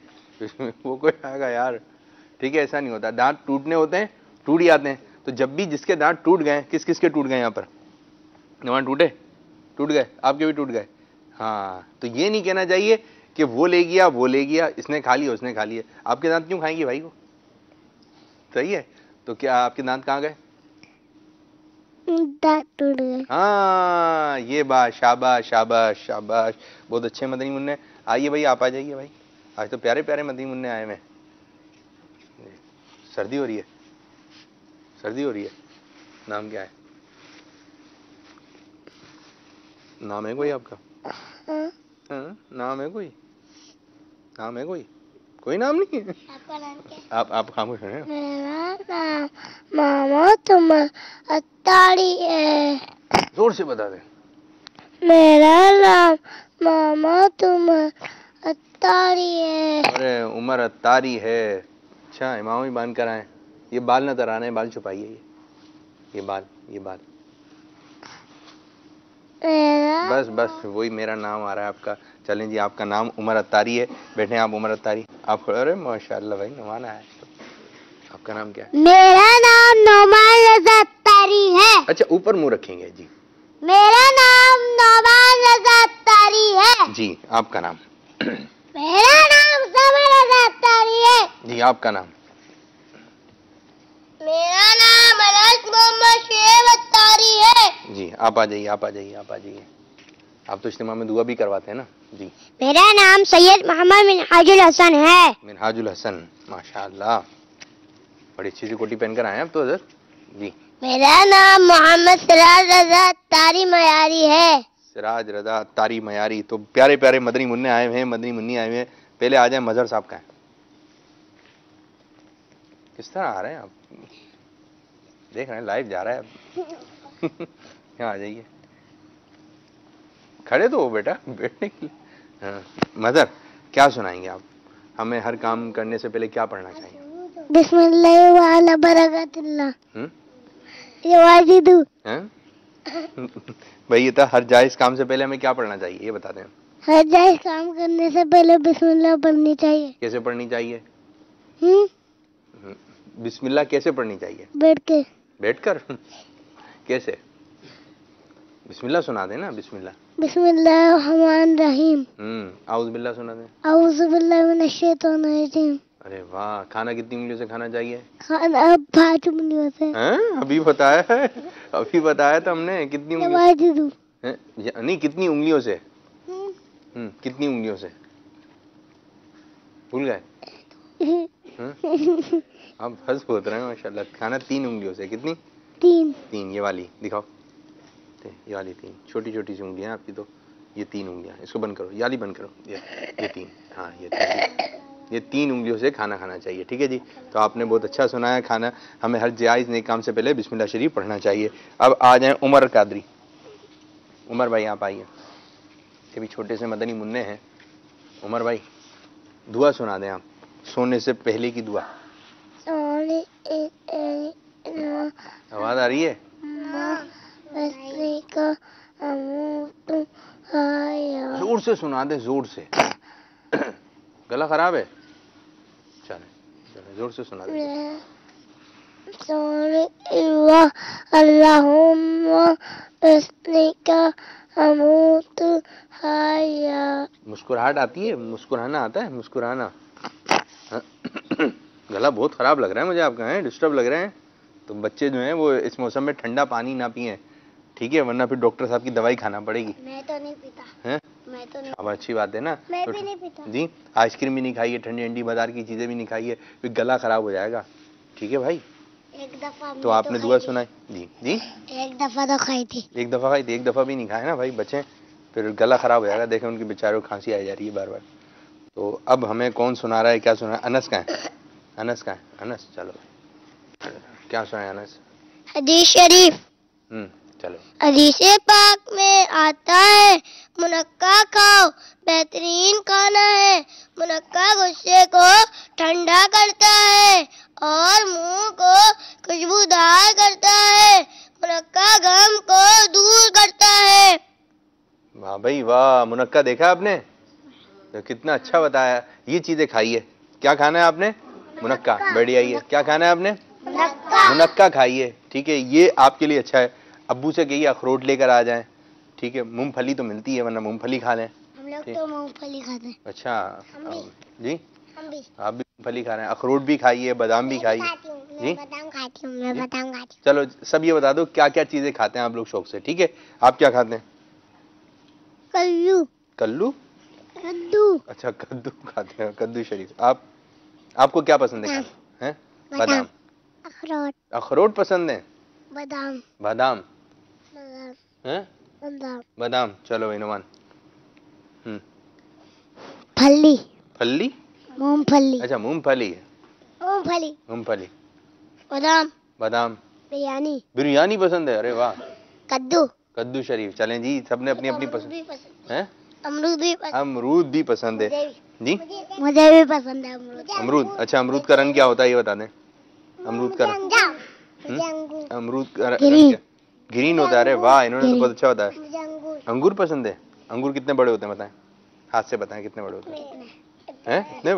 वो कोई खाएगा यार? ठीक है, ऐसा नहीं होता, दांत टूटने होते हैं, टूट जाते हैं। तो जब भी जिसके दांत टूट गए, किस किस के टूट गए? यहाँ पर दांत टूटे, टूट गए, आपके भी टूट गए। हाँ, तो ये नहीं कहना चाहिए कि वो ले गया, वो ले गया, इसने खा लिया, उसने खा लिया। आपके दांत क्यों खाएंगे भाई को? सही है, तो क्या आपके दांत कहाँ गए? दांत टूट गए। हाँ ये बात, शाबाश शाबाश शाबाश, बहुत अच्छे मदनी मुन्ने। आइए भाई, आप आ जाइए भाई, आज तो प्यारे प्यारे मदनी मुन्ने आए हुए। सर्दी हो रही है, सर्दी हो रही है। नाम क्या है? नाम है कोई आपका? हाँ, नाम है कोई? नाम है कोई? कोई नाम नहीं है? आपका नाम क्या? आप खामोश हैं। मेरा नाम मोहम्मद उमर अत्तारी है। जोर से बता दें। मेरा नाम मोहम्मद उमर अत्तारी है। अरे उमर अत्तारी है, अच्छा इमाम ही बांध कर आए। ये बाल नजर आ रहे हैं, बाल छुपाइए। ये बाल, ये बाल, बस बस वही मेरा नाम आ रहा है आपका। चलें जी, आपका नाम उमर अत्तारी है, बैठे आप उमर अत्तारी। आप, अरे माशाल्लाह भाई, नवाना है। आपका नाम क्या है? मेरा नाम नोमान रजा अत्तारी है। अच्छा ऊपर मुंह रखेंगे जी। मेरा नाम नोमान रजा अत्तारी है। जी आपका नाम? मेरा नाम समर रजा अत्तारी है। जी आपका नाम? मेरा नाम अनस मोहम्मद शेब अत्तारी है। जी आप आ जाइए, आप आ जाइए, आप आ जाइए। आप तो इज्तिमा में दुआ भी करवाते हैं ना जी। मेरा नाम सैयद मोहम्मद मिनहाजुल हसन है। मिनहाजुल हसन, माशाअल्लाह, बड़ी अच्छी सी कोटी पहनकर आए हैं आप तो हज़रत जी। मेरा नाम मोहम्मद सिराज रजा अत्तारी मयारी है। सिराज रजा अत्तारी मयारी। तो प्यारे प्यारे मदनी मुन्ने आए हुए हैं, मदनी मुन्नी आए हुए हैं। पहले आ जाए मजहर साहब का है। किस तरह आ रहे हैं आप? देख रहे हैं लाइव जा रहा है अब। यहाँ आ जाइए, खड़े तो हो बेटा, बैठने के लिए। हाँ मदर, क्या सुनाएंगे आप हमें? हर काम करने से पहले क्या पढ़ना चाहिए? बिस्मिल्लाह व अला बरकतिल्लाह। ये वाजिदू। भाई ये था, हर जायज काम से पहले हमें क्या पढ़ना चाहिए ये बता दें। हर जायज काम करने से पहले बिस्मिल्लाह पढ़नी चाहिए। कैसे पढ़नी चाहिए? बिस्मिल्लाह कैसे पढ़नी चाहिए? बैठ के। बैठकर? कैसे? बिस्मिल्लाह सुना देना। बिस्मिल्लाह। बिस्मिल्लाहिर्रहमानिर्रहीम। आउज़ बिल्लाह सुना दें। औज़ु बिल्लाहि मिनश शैतानिर रजीम। अरे वाह, खाना कितनी उंगलियों से खाना चाहिए? खाना 5 उंगलियों से। हैं? अभी बताया है, अभी बताया था हमने। कितनी उंगलियों? नहीं, कितनी उंगलियों से? कितनी उंगलियों से भूल गए? आप हंस बोल रहे हैं माशाल्लाह। खाना 3 उंगलियों से। कितनी? 3। ये वाली दिखाओ, ये वाली 3 छोटी छोटी सी उंगलियां आपकी। तो ये 3 उंगलियां, इसको बंद करो, याली बंद करो। ये 3, हाँ ये 3 उंगलियों से खाना खाना चाहिए। ठीक है जी। तो आपने बहुत अच्छा सुनाया। खाना हमें हर जायज़ नेक काम से पहले बिस्मिल्लाह शरीफ पढ़ना चाहिए। अब आ जाएं उमर कादरी। उमर भाई आप आइए, ये भी छोटे से मदनी मुन्ने हैं। उमर भाई दुआ सुना दें आप, सोने से पहले की दुआ। आवाज आ रही है? जोर से सुना दे, जोर से। गला खराब है? चले चले, जोर से सुना दे। मुस्कुराहट आती है? मुस्कुराना आता है? मुस्कुराना। गला बहुत खराब लग रहा है मुझे आपका, है डिस्टर्ब लग रहे हैं। तो बच्चे जो हैं वो इस मौसम में ठंडा पानी ना पिए, ठीक है, वरना फिर डॉक्टर साहब की दवाई खाना पड़ेगी। मैं तो नहीं पीता। हैं? मैं तो नहीं। अब अच्छी बात है ना। मैं भी नहीं पीता जी। आइसक्रीम भी नहीं खाइए, ठंडी ठंडी बाजार की चीजें भी नहीं खाइए, फिर गला खराब हो जाएगा। ठीक है भाई? एक दफा तो आपने दुआ सुनाई जी? जी एक दफा तो खाई थी। एक दफा खाई थी? एक दफा भी नहीं खाए ना भाई बच्चे, फिर गला खराब हो जाएगा। देखें उनके बेचारों को खांसी आ जा रही है बार बार। तो अब हमें कौन सुना रहा है, क्या सुना? अनस का है? अनस का है? अनस चलो क्या सुना अनस? हदीस शरीफ। चलो। हदीस पाक में आता है, मुनक्का खाओ, बेहतरीन खाना है। मुनक्का गुस्से को ठंडा करता है और मुंह को खुशबूदार करता है। मुनक्का गम को दूर करता है। वाह भाई वाह, मुनक्का देखा आपने? तो कितना अच्छा बताया। ये चीजें खाइए। क्या खाना है आपने? मुनक्का। बढ़िया ही है। क्या खाना है आपने? मुनक्का खाइए। ठीक है, ये आपके लिए अच्छा है। अब्बू से कहिए अखरोट लेकर आ जाएं। ठीक है, मूंगफली तो मिलती है, वरना मूंगफली खा लें। हम लोग तो मूंगफली खाते हैं। अच्छा जी, हम भी। आप भी मूंगफली खा रहे हैं? अखरोट भी खाइए, बादाम भी खाइए। जी बादाम खाती हूँ, मैं बादाम खाती चलो सब ये बता दो क्या क्या चीजें खाते हैं आप लोग शौक से, ठीक है? आप क्या खाते हैं? हूँ। कल्लू, कल्लू? कद्दू, अच्छा कद्दू खाते हैं, कद्दू शरीफ। आपको क्या पसंद है खाना? हैं? बादाम, अखरोट, अखरोट पसंद है, बादाम, बादाम बादाम, हैं? बादाम, बादाम। चलो भाई नुमान। फली, फली? मूंगफली, अच्छा मूंगफली है, मूंगफली, मूंगफली, बादाम, बादाम, बिरयानी, बिरयानी पसंद है, अरे वाह। कद्दू, कद्दू शरीफ। चलें जी, सबने अपनी अपनी अमरूद पसंद भी पसंद, है। अमरूद भी पसंद, अमरूद भी पसंद है जी, मुझे भी पसंद है अमरूद। अमरूद। अच्छा अमरूद का रंग क्या होता है ये बता दें? अमरूद का रंग, मुझे अंगूर, अमरूद का रंग ग्रीन। क्या? ग्रीन होता है। अरे वाह, इन्होंने तो बहुत अच्छा बताया। मुझे अंगूर, अंगूर पसंद है। अंगूर कितने बड़े होते हैं बताएं, हाथ से बताएं कितने बड़े होते हैं? इतने?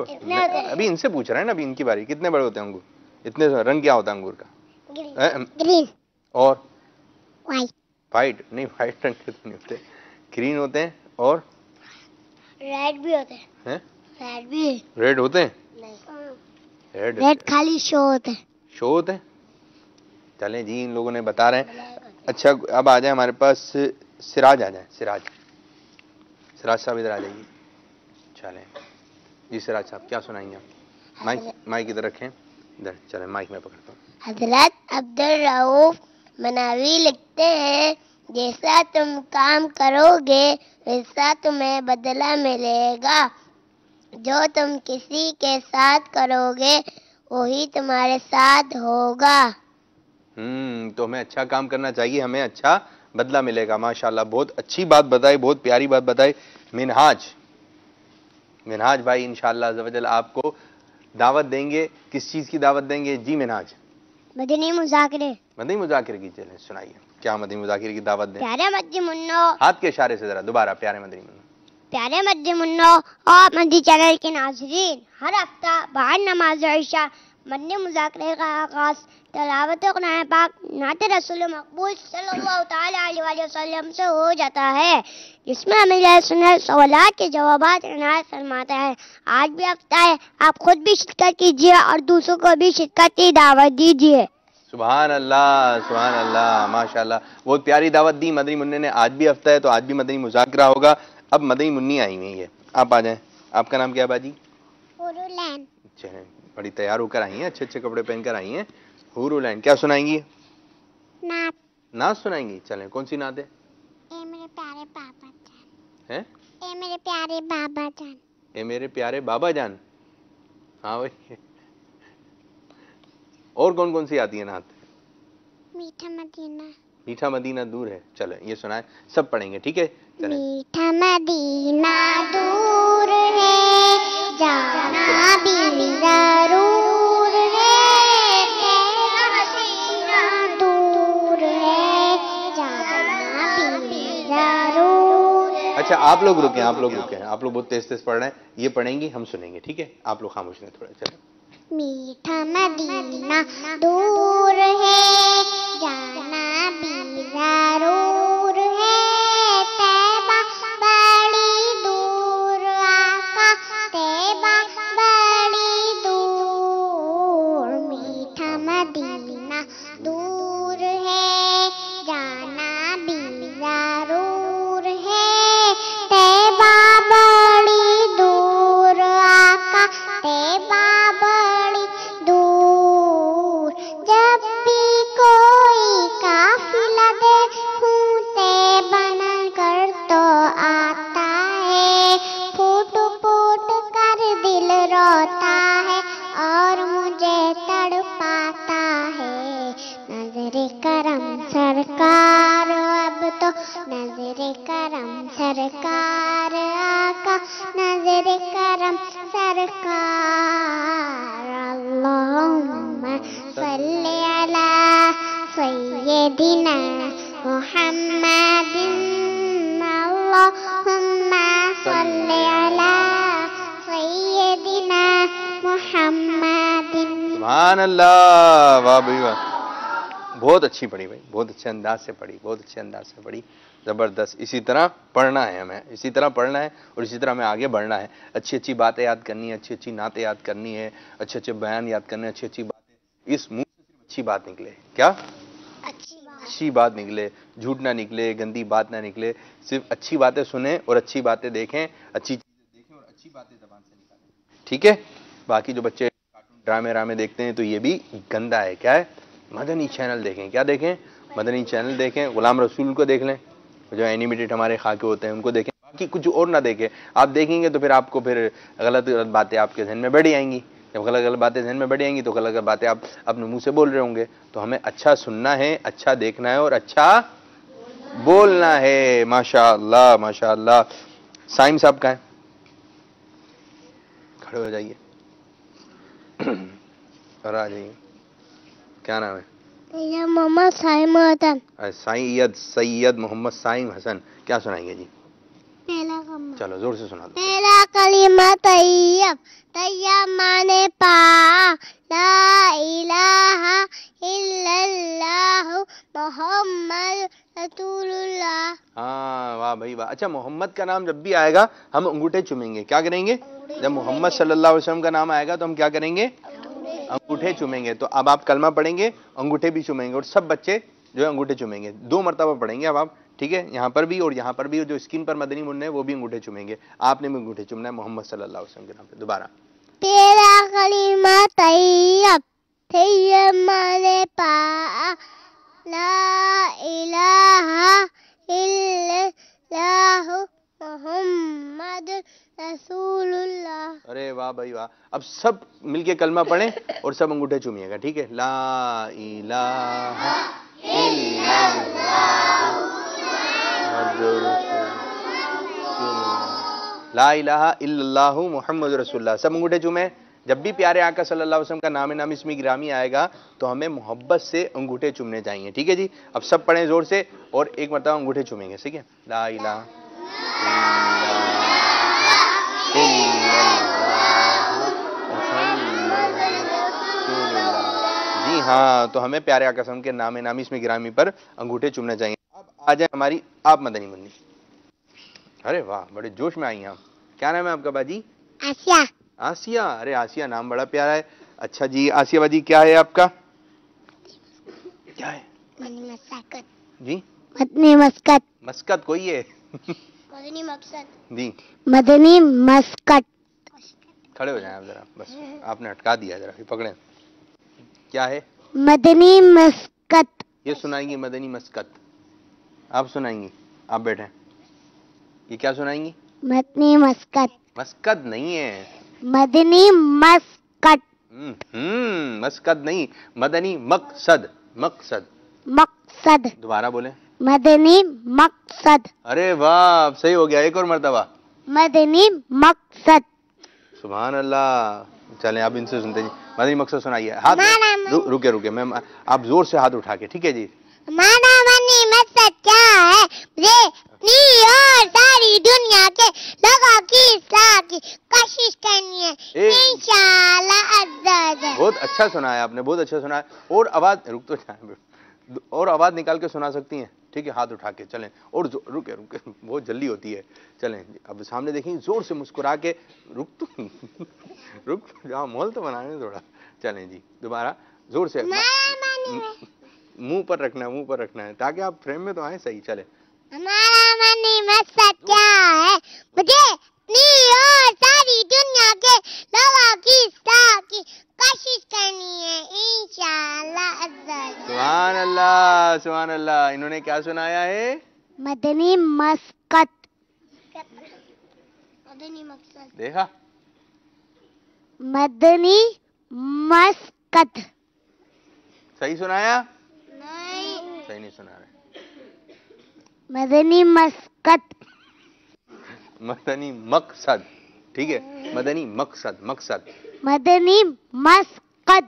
अभी इनसे पूछ रहे हैं ना, अभी इनकी बारी। कितने बड़े होते हैं अंगूर? इतने? रंग क्या होता है अंगूर का? ग्रीन, और व्हाइट, वाइट नहीं, वाइट रंग के तो नहीं होते, ग्रीन होते हैं। और रेड भी होते हैं, रेड भी, रेड होते हैं? नहीं, रेड रेड खाली शो होते हैं। शो होते हैं। चलें जी, इन लोगों ने बता रहे हैं। अच्छा अब आ जाए हमारे पास सिराज, आ जाए सिराज। सिराज साहब इधर आ जाइए। चलें जी सिराज साहब, क्या सुनाएंगे आप? माइक इधर रखें, इधर। चलें माइक में पकड़ता हूँ। हजरत अब्दुल रऊफ मनावी लिखते हैं, जैसा तुम काम करोगे वैसा तुम्हें बदला मिलेगा। जो तुम किसी के साथ करोगे वही तुम्हारे साथ होगा। तो हमें अच्छा काम करना चाहिए, हमें अच्छा बदला मिलेगा। माशाल्लाह, बहुत अच्छी बात बताई, बहुत प्यारी बात बताई। मिनहाज भाई इंशाअल्लाह अज़्ज़वजल आपको दावत देंगे। किस चीज की दावत देंगे जी मिनहाज? मदनी मुज़ाकरे। मदनी मुज़ाकिरे की। चलें सुनाइए, क्या मदनी मुज़ाकिरे की दावत दें? प्यारे मदनी मुन्नो, हाथ के इशारे से जरा दोबारा। प्यारे मदनी मुन्नो, प्यारे मदनी मुन्नो और मदनी चैनल के नाज़रीन, हर हफ्ता बाद नमाज इशा मदनी मुज़ाकरे का आगाज तिलावत कुरान पाक नात रसूल मकबूल सल्लल्लाहु तआला अलैहि वसल्लम से हो जाता है, जिसमें हमें सुनहरे सवालात के जवाबात इनायत फरमाता है। आज भी हफ्ता है, आप खुद भी शिरकत कीजिए और दूसरों को भी शिरकत की दावत दीजिए। सुभान अल्लाह माशाल्लाह, बहुत प्यारी दावत दी मदनी मुन्ने ने। आज भी हफ्ता है तो आज भी मदनी मुज़ाकरा होगा। अब मदनी मुन्नी आई हुई है, आप आ जाएं। आपका नाम क्या है बाजी? हुरुलैन। अच्छा, बड़ी तैयार होकर आई हैं, अच्छे अच्छे कपड़े पहनकर आई हैं। हुरुलैन, क्या सुनाएंगी? नात। नात सुनाएंगी। चलें, कौन सी नात है? ए मेरे प्यारे बाबा जान, हैं? ए मेरे प्यारे बाबा जान, ए मेरे प्यारे बाबा जान। हाँ भाई, और कौन कौन सी आती है नात? मीठा मदीना, मीठा मदीना दूर है। चलें ये सुनाए, सब पढ़ेंगे, ठीक है? चलें। मीठा मदीना दूर है, जाना भी जरूर है, तेरा मदीना दूर है, जाना भी जरूर है। अच्छा आप लोग रुके, आप लोग बहुत तेज तेज पढ़ रहे हैं। ये पढ़ेंगी, हम सुनेंगे, ठीक है? आप लोग खामोश रहें थोड़ा। चलो। मीठा मदीना दूर है, जाना भी जरूर है, तैबा बड़ी दूर, आका तैबा बड़ी दूर। मीठा मदीना दूर है, जाना भी जरूर है, तैबा बड़ी दूर, आका तैबा बड़ी दूर। जब भी कोई काफिला देखूं तैबा बनकर तो आता है, फूट फूट कर दिल रोता है और मुझे तड़पाता है। नजरे करम सरकार, अब तो नजरे करम सरकार, आका नजरे करम सरकार। अल्लाहुम्मा सल्ली अला सय्यदिना मुहम्मदिन, अल्लाहुम्मा सल्ली अला सय्यदिना मुहम्मदिन। सुभान अल्लाह, वाह भाई वाह, बहुत अच्छी पढ़ी भाई, बहुत अच्छे अंदाज से पढ़ी, बहुत अच्छे अंदाज से पढ़ी, ज़बरदस्त। इसी तरह पढ़ना है हमें, इसी तरह पढ़ना है और इसी तरह हमें आगे बढ़ना है। अच्छी अच्छी बातें याद करनी है, अच्छी अच्छी नातें याद करनी है, अच्छे अच्छे बयान याद करने, अच्छी अच्छी बातें इस मुंह अच्छी बात निकले। क्या? अच्छी अच्छी बात निकले, झूठ ना निकले, गंदी बात ना निकले, सिर्फ अच्छी बातें सुने और अच्छी बातें देखें, अच्छी चीजें देखें और अच्छी बातें ज़बान से निकालें। ठीक है? बाकी जो बच्चे कार्टून ड्रामे देखते हैं तो ये भी गंदा है। क्या है? मदनी चैनल देखें। क्या देखें? मदनी चैनल देखें। गुलाम रसूल को देख लें, जो एनिमेटेड हमारे खाके होते हैं उनको देखें, बाकी कुछ और ना देखें। आप देखेंगे तो फिर आपको फिर गलत गलत बातें आपके जहन में बढ़ी आएंगी। जब गलत गलत बातें जहन में बढ़ी आएंगी तो गलत गलत बातें आप अपने मुंह से बोल रहे होंगे। तो हमें अच्छा सुनना है, अच्छा देखना है और अच्छा बोलना है। माशाअल्लाह माशाअल्लाह। साइम साहब का है, खड़े हो जाइए और आ जाइए। क्या नाम है? मोहम्मद साइम हसन। सैयद मोहम्मद साइम हसन। क्या सुनाएंगे जी? पहला कलमा। चलो जोर से सुना दो। पहला कलिमा तैयब। तैयब माने पाक। ला इलाहा इल्लल्लाह मोहम्मद रसूलुल्लाह। हाँ वाह भाई वाह। अच्छा, मोहम्मद का नाम जब भी आएगा हम अंगूठे चूमेंगे। क्या करेंगे? जब मोहम्मद सल्लल्लाहु अलैहि वसल्लम का नाम आएगा तो हम क्या करेंगे? अंगूठे चूमेंगे। तो अब आप कलमा पढ़ेंगे, अंगूठे भी चूमेंगे और सब बच्चे जो है अंगूठे चूमेंगे। 2 मरतबा पढ़ेंगे अब आप। ठीक है? यहाँ पर भी और यहाँ पर भी, जो स्क्रीन पर मदनी मुन्ने हैं वो भी अंगूठे चूमेंगे। आपने भी अंगूठे चूमना है मोहम्मद सल्लल्लाहु अलैहि वसल्लम के नाम पे। दोबारा। पहला कलिमा तैयब। तैयब माने पाक। ला इलाहा इल्लल्लाह मोहम्मद रसूलुल्लाह। अरे वाह भाई वाह। अब सब मिलके कलमा पढ़ें और सब अंगूठे चूमिएगा। ठीक है? ला इलाहा ला इलाहा इल्लल्लाहु मुहम्मद रसूलुल्लाह। सब अंगूठे चूमे। जब भी प्यारे आका सल्लल्लाहु अलैहि वसल्लम का नाम नाम इसमें गिरामी आएगा तो हमें मोहब्बत से अंगूठे चूमने चाहिए। ठीक है जी? अब सब पढ़ें जोर से और एक मरतबा अंगूठे चूमेंगे। ठीक है? ला इलाहा जी हाँ, तो हमें प्यारे आका सल्लल्लाहु के नाम नामी इसमें गिरामी पर अंगूठे चूमने चाहिए। अब आ जाए हमारी आप मदनी मुन्नी। अरे वाह, बड़े जोश में आई हैं आप। क्या नाम है आपका बाजी? आसिया। आसिया। अरे आसिया, नाम बड़ा प्यारा है। अच्छा जी, आसिया बाजी क्या है आपका? क्या है मदनी मस्कत जी? मदनी मस्कत। मस्कत कोई है? मदनी मकसद जी मदनी मस्कत। खड़े हो जाएं आप जरा, बस आपने हटका दिया, जरा पकड़े। क्या है? मदनी मस्कत। ये सुनाएंगी मदनी मस्कत। आप सुनाएंगी, आप बैठे। ये क्या सुनाएंगी? मदनी मस्कत। मस्कत नहीं है, मदनी मस्कत। मस्कत नहीं, मदनी मकसद। मकसद मकसद। दोबारा बोले। मदनी मकसद। अरे वाह, सही हो गया। एक और मर्तबा। मदनी मकसद। सुभान अल्लाह। चलें अब इनसे सुनते जी। मदनी मकसद सुनाइए। हाथ रुके रुके, मैं आप जोर से हाथ उठा के। ठीक है जी? हमारा मदनी मकसद क्या है? मुझे अपनी और सारी दुनिया के लोगों की इस्लाह की कोशिश करनी है इंशाअल्लाह अज़्ज़ा वजल। बहुत अच्छा सुनाया आपने, बहुत अच्छा सुनाया। और आवाज रुक तो जाए, और आवाज निकाल के सुना सकती हैं? ठीक है, हाथ उठा के चलें। और रुके रुके, बहुत जल्दी होती है। चलें अब सामने देखें, जोर से मुस्कुरा के। रुक तो रुक, जहाँ मोल तो बनाने थोड़ा। चलें जी, दोबारा जोर से मुंह पर रखना है, मुंह पर रखना है ताकि आप फ्रेम में तो आए सही। चले। हमारा मदनी मकसद क्या है? मुझे अपनी और सारी दुनिया के लोगों की इस्लाह की कोशिश करनी है इंशाअल्लाह अज़्ज़ा वजल। सुभान अल्लाह सुभान अल्लाह। इन्होंने क्या सुनाया है? मदनी मस्कत। मदनी मकसद। देखा? मदनी मस्कत। सही सुनाया? नहीं, सही नहीं सुना रहे। मदनी मस्कत। मदनी मकसद। ठीक है? मदनी मकसद। मकसद मदनी मस्कत।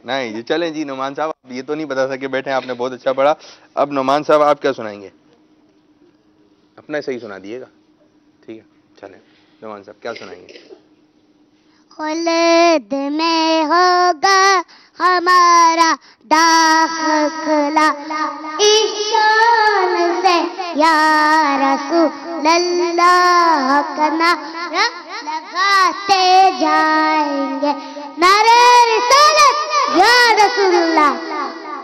नहीं जी। चलें जी, नोमान साहब आप ये तो नहीं बता सके, बैठे आपने बहुत अच्छा पढ़ा। अब नोमान साहब आप क्या सुनाएंगे? अपना सही सुना दिएगा। ठीक है? चलें नोमान साहब क्या सुनाएंगे? खुल्द में होगा हमारा दाखिला ईशान से या रसूल अल्लाह का नारा लगाते जाएंगे। नारे रिसालत या रसूलुल्लाह।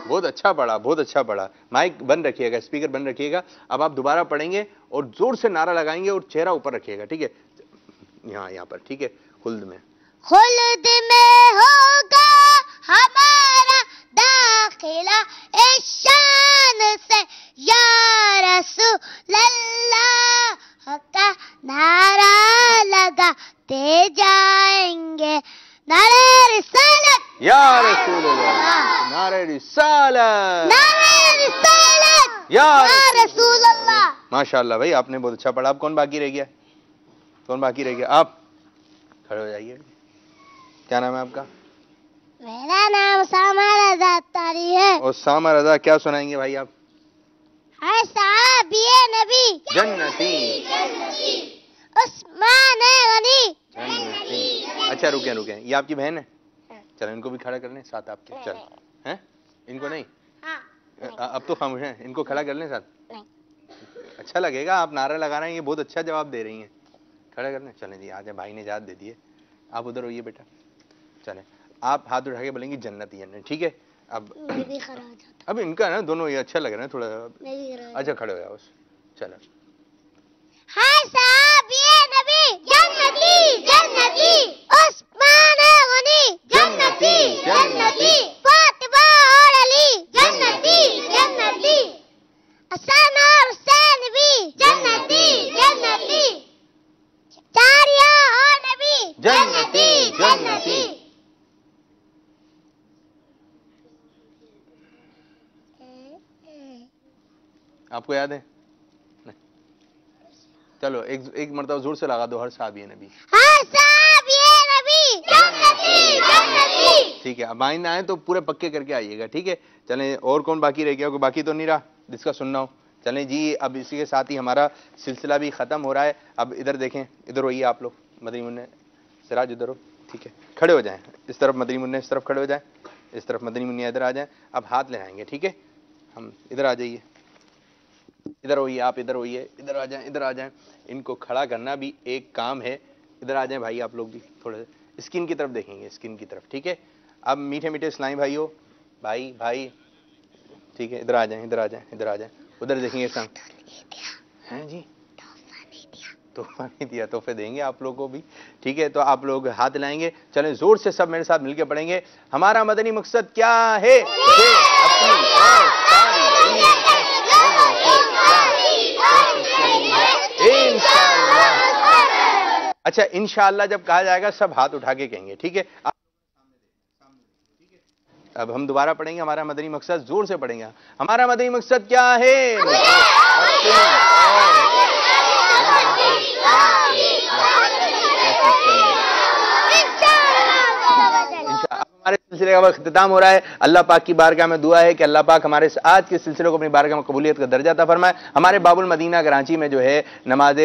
बहुत अच्छा पढ़ा, बहुत अच्छा पढ़ा। माइक बंद रखिएगा, स्पीकर बंद रखिएगा। अब आप दोबारा पढ़ेंगे और जोर से नारा लगाएंगे और चेहरा ऊपर रखिएगा, ठीक है? यहाँ पर, ठीक है? खुल्द में होगा हमारा दाखिला इस शान से या रसूलल्लाह का नारा लगाते जाएंगे। नारे रिसालत या रसूलल्लाह, नारे रिसालत, नारे रिसालत या रसूलल्लाह। माशाअल्लाह भाई, आपने बहुत अच्छा पढ़ा। अब कौन बाकी रह गया? कौन बाकी रह गया? आप खड़े हो जाइए। क्या नाम है आपका? मेरा नाम उसामा रजा अत्तारी है। उसामा रजा, क्या सुनाएंगे भाई आप? है साहब ये नबी जन्नती, उस्मान गनी। जन्नती। अच्छा रुके रुके, ये आपकी बहन है? चलो इनको भी खड़ा कर लें साथ आपके। चलो हैं, इनको नहीं? अब तो खामोश हैं, इनको खड़ा कर लें साथ। अच्छा लगेगा, आप नारा लगा रहे हैं, ये बहुत अच्छा जवाब दे रही हैं। खड़ा कर लें। चलें जी, आ जाए, भाई ने इजाज़त दे दी है। आप उधर होइए बेटा। चलें, आप हाथ उठा के बोलेंगे जन्नती जन्नत, ठीक है? अब इनका ना दोनों ये अच्छा लग रहा है थोड़ा। अच्छा खड़े हो जाओ। चलो हाय साहब ये नबी जन्नती जन्नती, उस्मान गनी जन्नती जन्नती, फातिमा और अली जन्नती जन्नती, हसन और हुसैन भी जन्नती जन्नती, चारिया और नबी जन्नती जन्नती। आपको याद है? नहीं। चलो एक मरतबा जोर से लगा दो, हर साहब ये नबी। हर साहब ये नबी जन्नती जन्नती। ठीक है, अब आइंदा आए तो पूरे पक्के करके आइएगा, ठीक है? चलें, और कौन बाकी रह गया? कोई बाकी तो नहीं रहा जिसका सुनना हो? चलें जी, अब इसी के साथ ही हमारा सिलसिला भी ख़त्म हो रहा है। अब इधर देखें, इधर होइए आप लोग। मदनी मुन्ने, सिराज इधर हो, ठीक है? खड़े हो जाएं, इस तरफ मदनी मुन्ने इस तरफ खड़े हो जाएं, इस तरफ मदनी मुन्ने इधर आ जाएं। अब हाथ लगाएंगे, ठीक है? हम इधर आ जाइए, इधर होइए, आप इधर होइए, इधर आ जाएं, इधर आ जाएं। इनको खड़ा करना भी एक काम है। इधर आ जाएं भाई, आप लोग भी थोड़े स्किन की तरफ देखेंगे, स्किन की तरफ, ठीक है? अब मीठे मीठे इस्लामी भाइयों, भाई भाई, ठीक है? इधर आ जाएं, इधर आ जाएं, इधर आ जाएं, उधर देखेंगे। संग हैं जी, तोहफा नहीं दिया, तोहफे देंगे आप लोगों को भी, ठीक है? तो आप लोग हाथ लाएंगे। चलें, जोर से सब मेरे साथ मिलकर पढ़ेंगे। हमारा मदनी मकसद क्या है? अच्छा, इंशाअल्लाह जब कहा जाएगा सब हाथ उठा के कहेंगे, ठीक है? अब हम दोबारा पढ़ेंगे हमारा मदनी मकसद, जोर से पढ़ेंगे। हमारा मदनी मकसद क्या है? हमारे सिलसिले का इख्तिताम हो रहा है। अल्लाह पाक की बारगाह में दुआ है कि अल्लाह पाक हमारे आज के सिलसिले को अपनी बारगाह में कबूलियत का दर्जा अता फरमाए। हमारे बाबुल मदीना कराची में जो है नमाज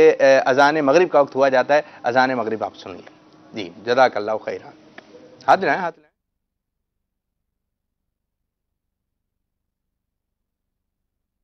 अजान मगरिब का वक्त हुआ जाता है। अजान मगरिब आप सुनिए जी। जज़ाकल्लाहु खैरा। हाथ लगाएं, हाथ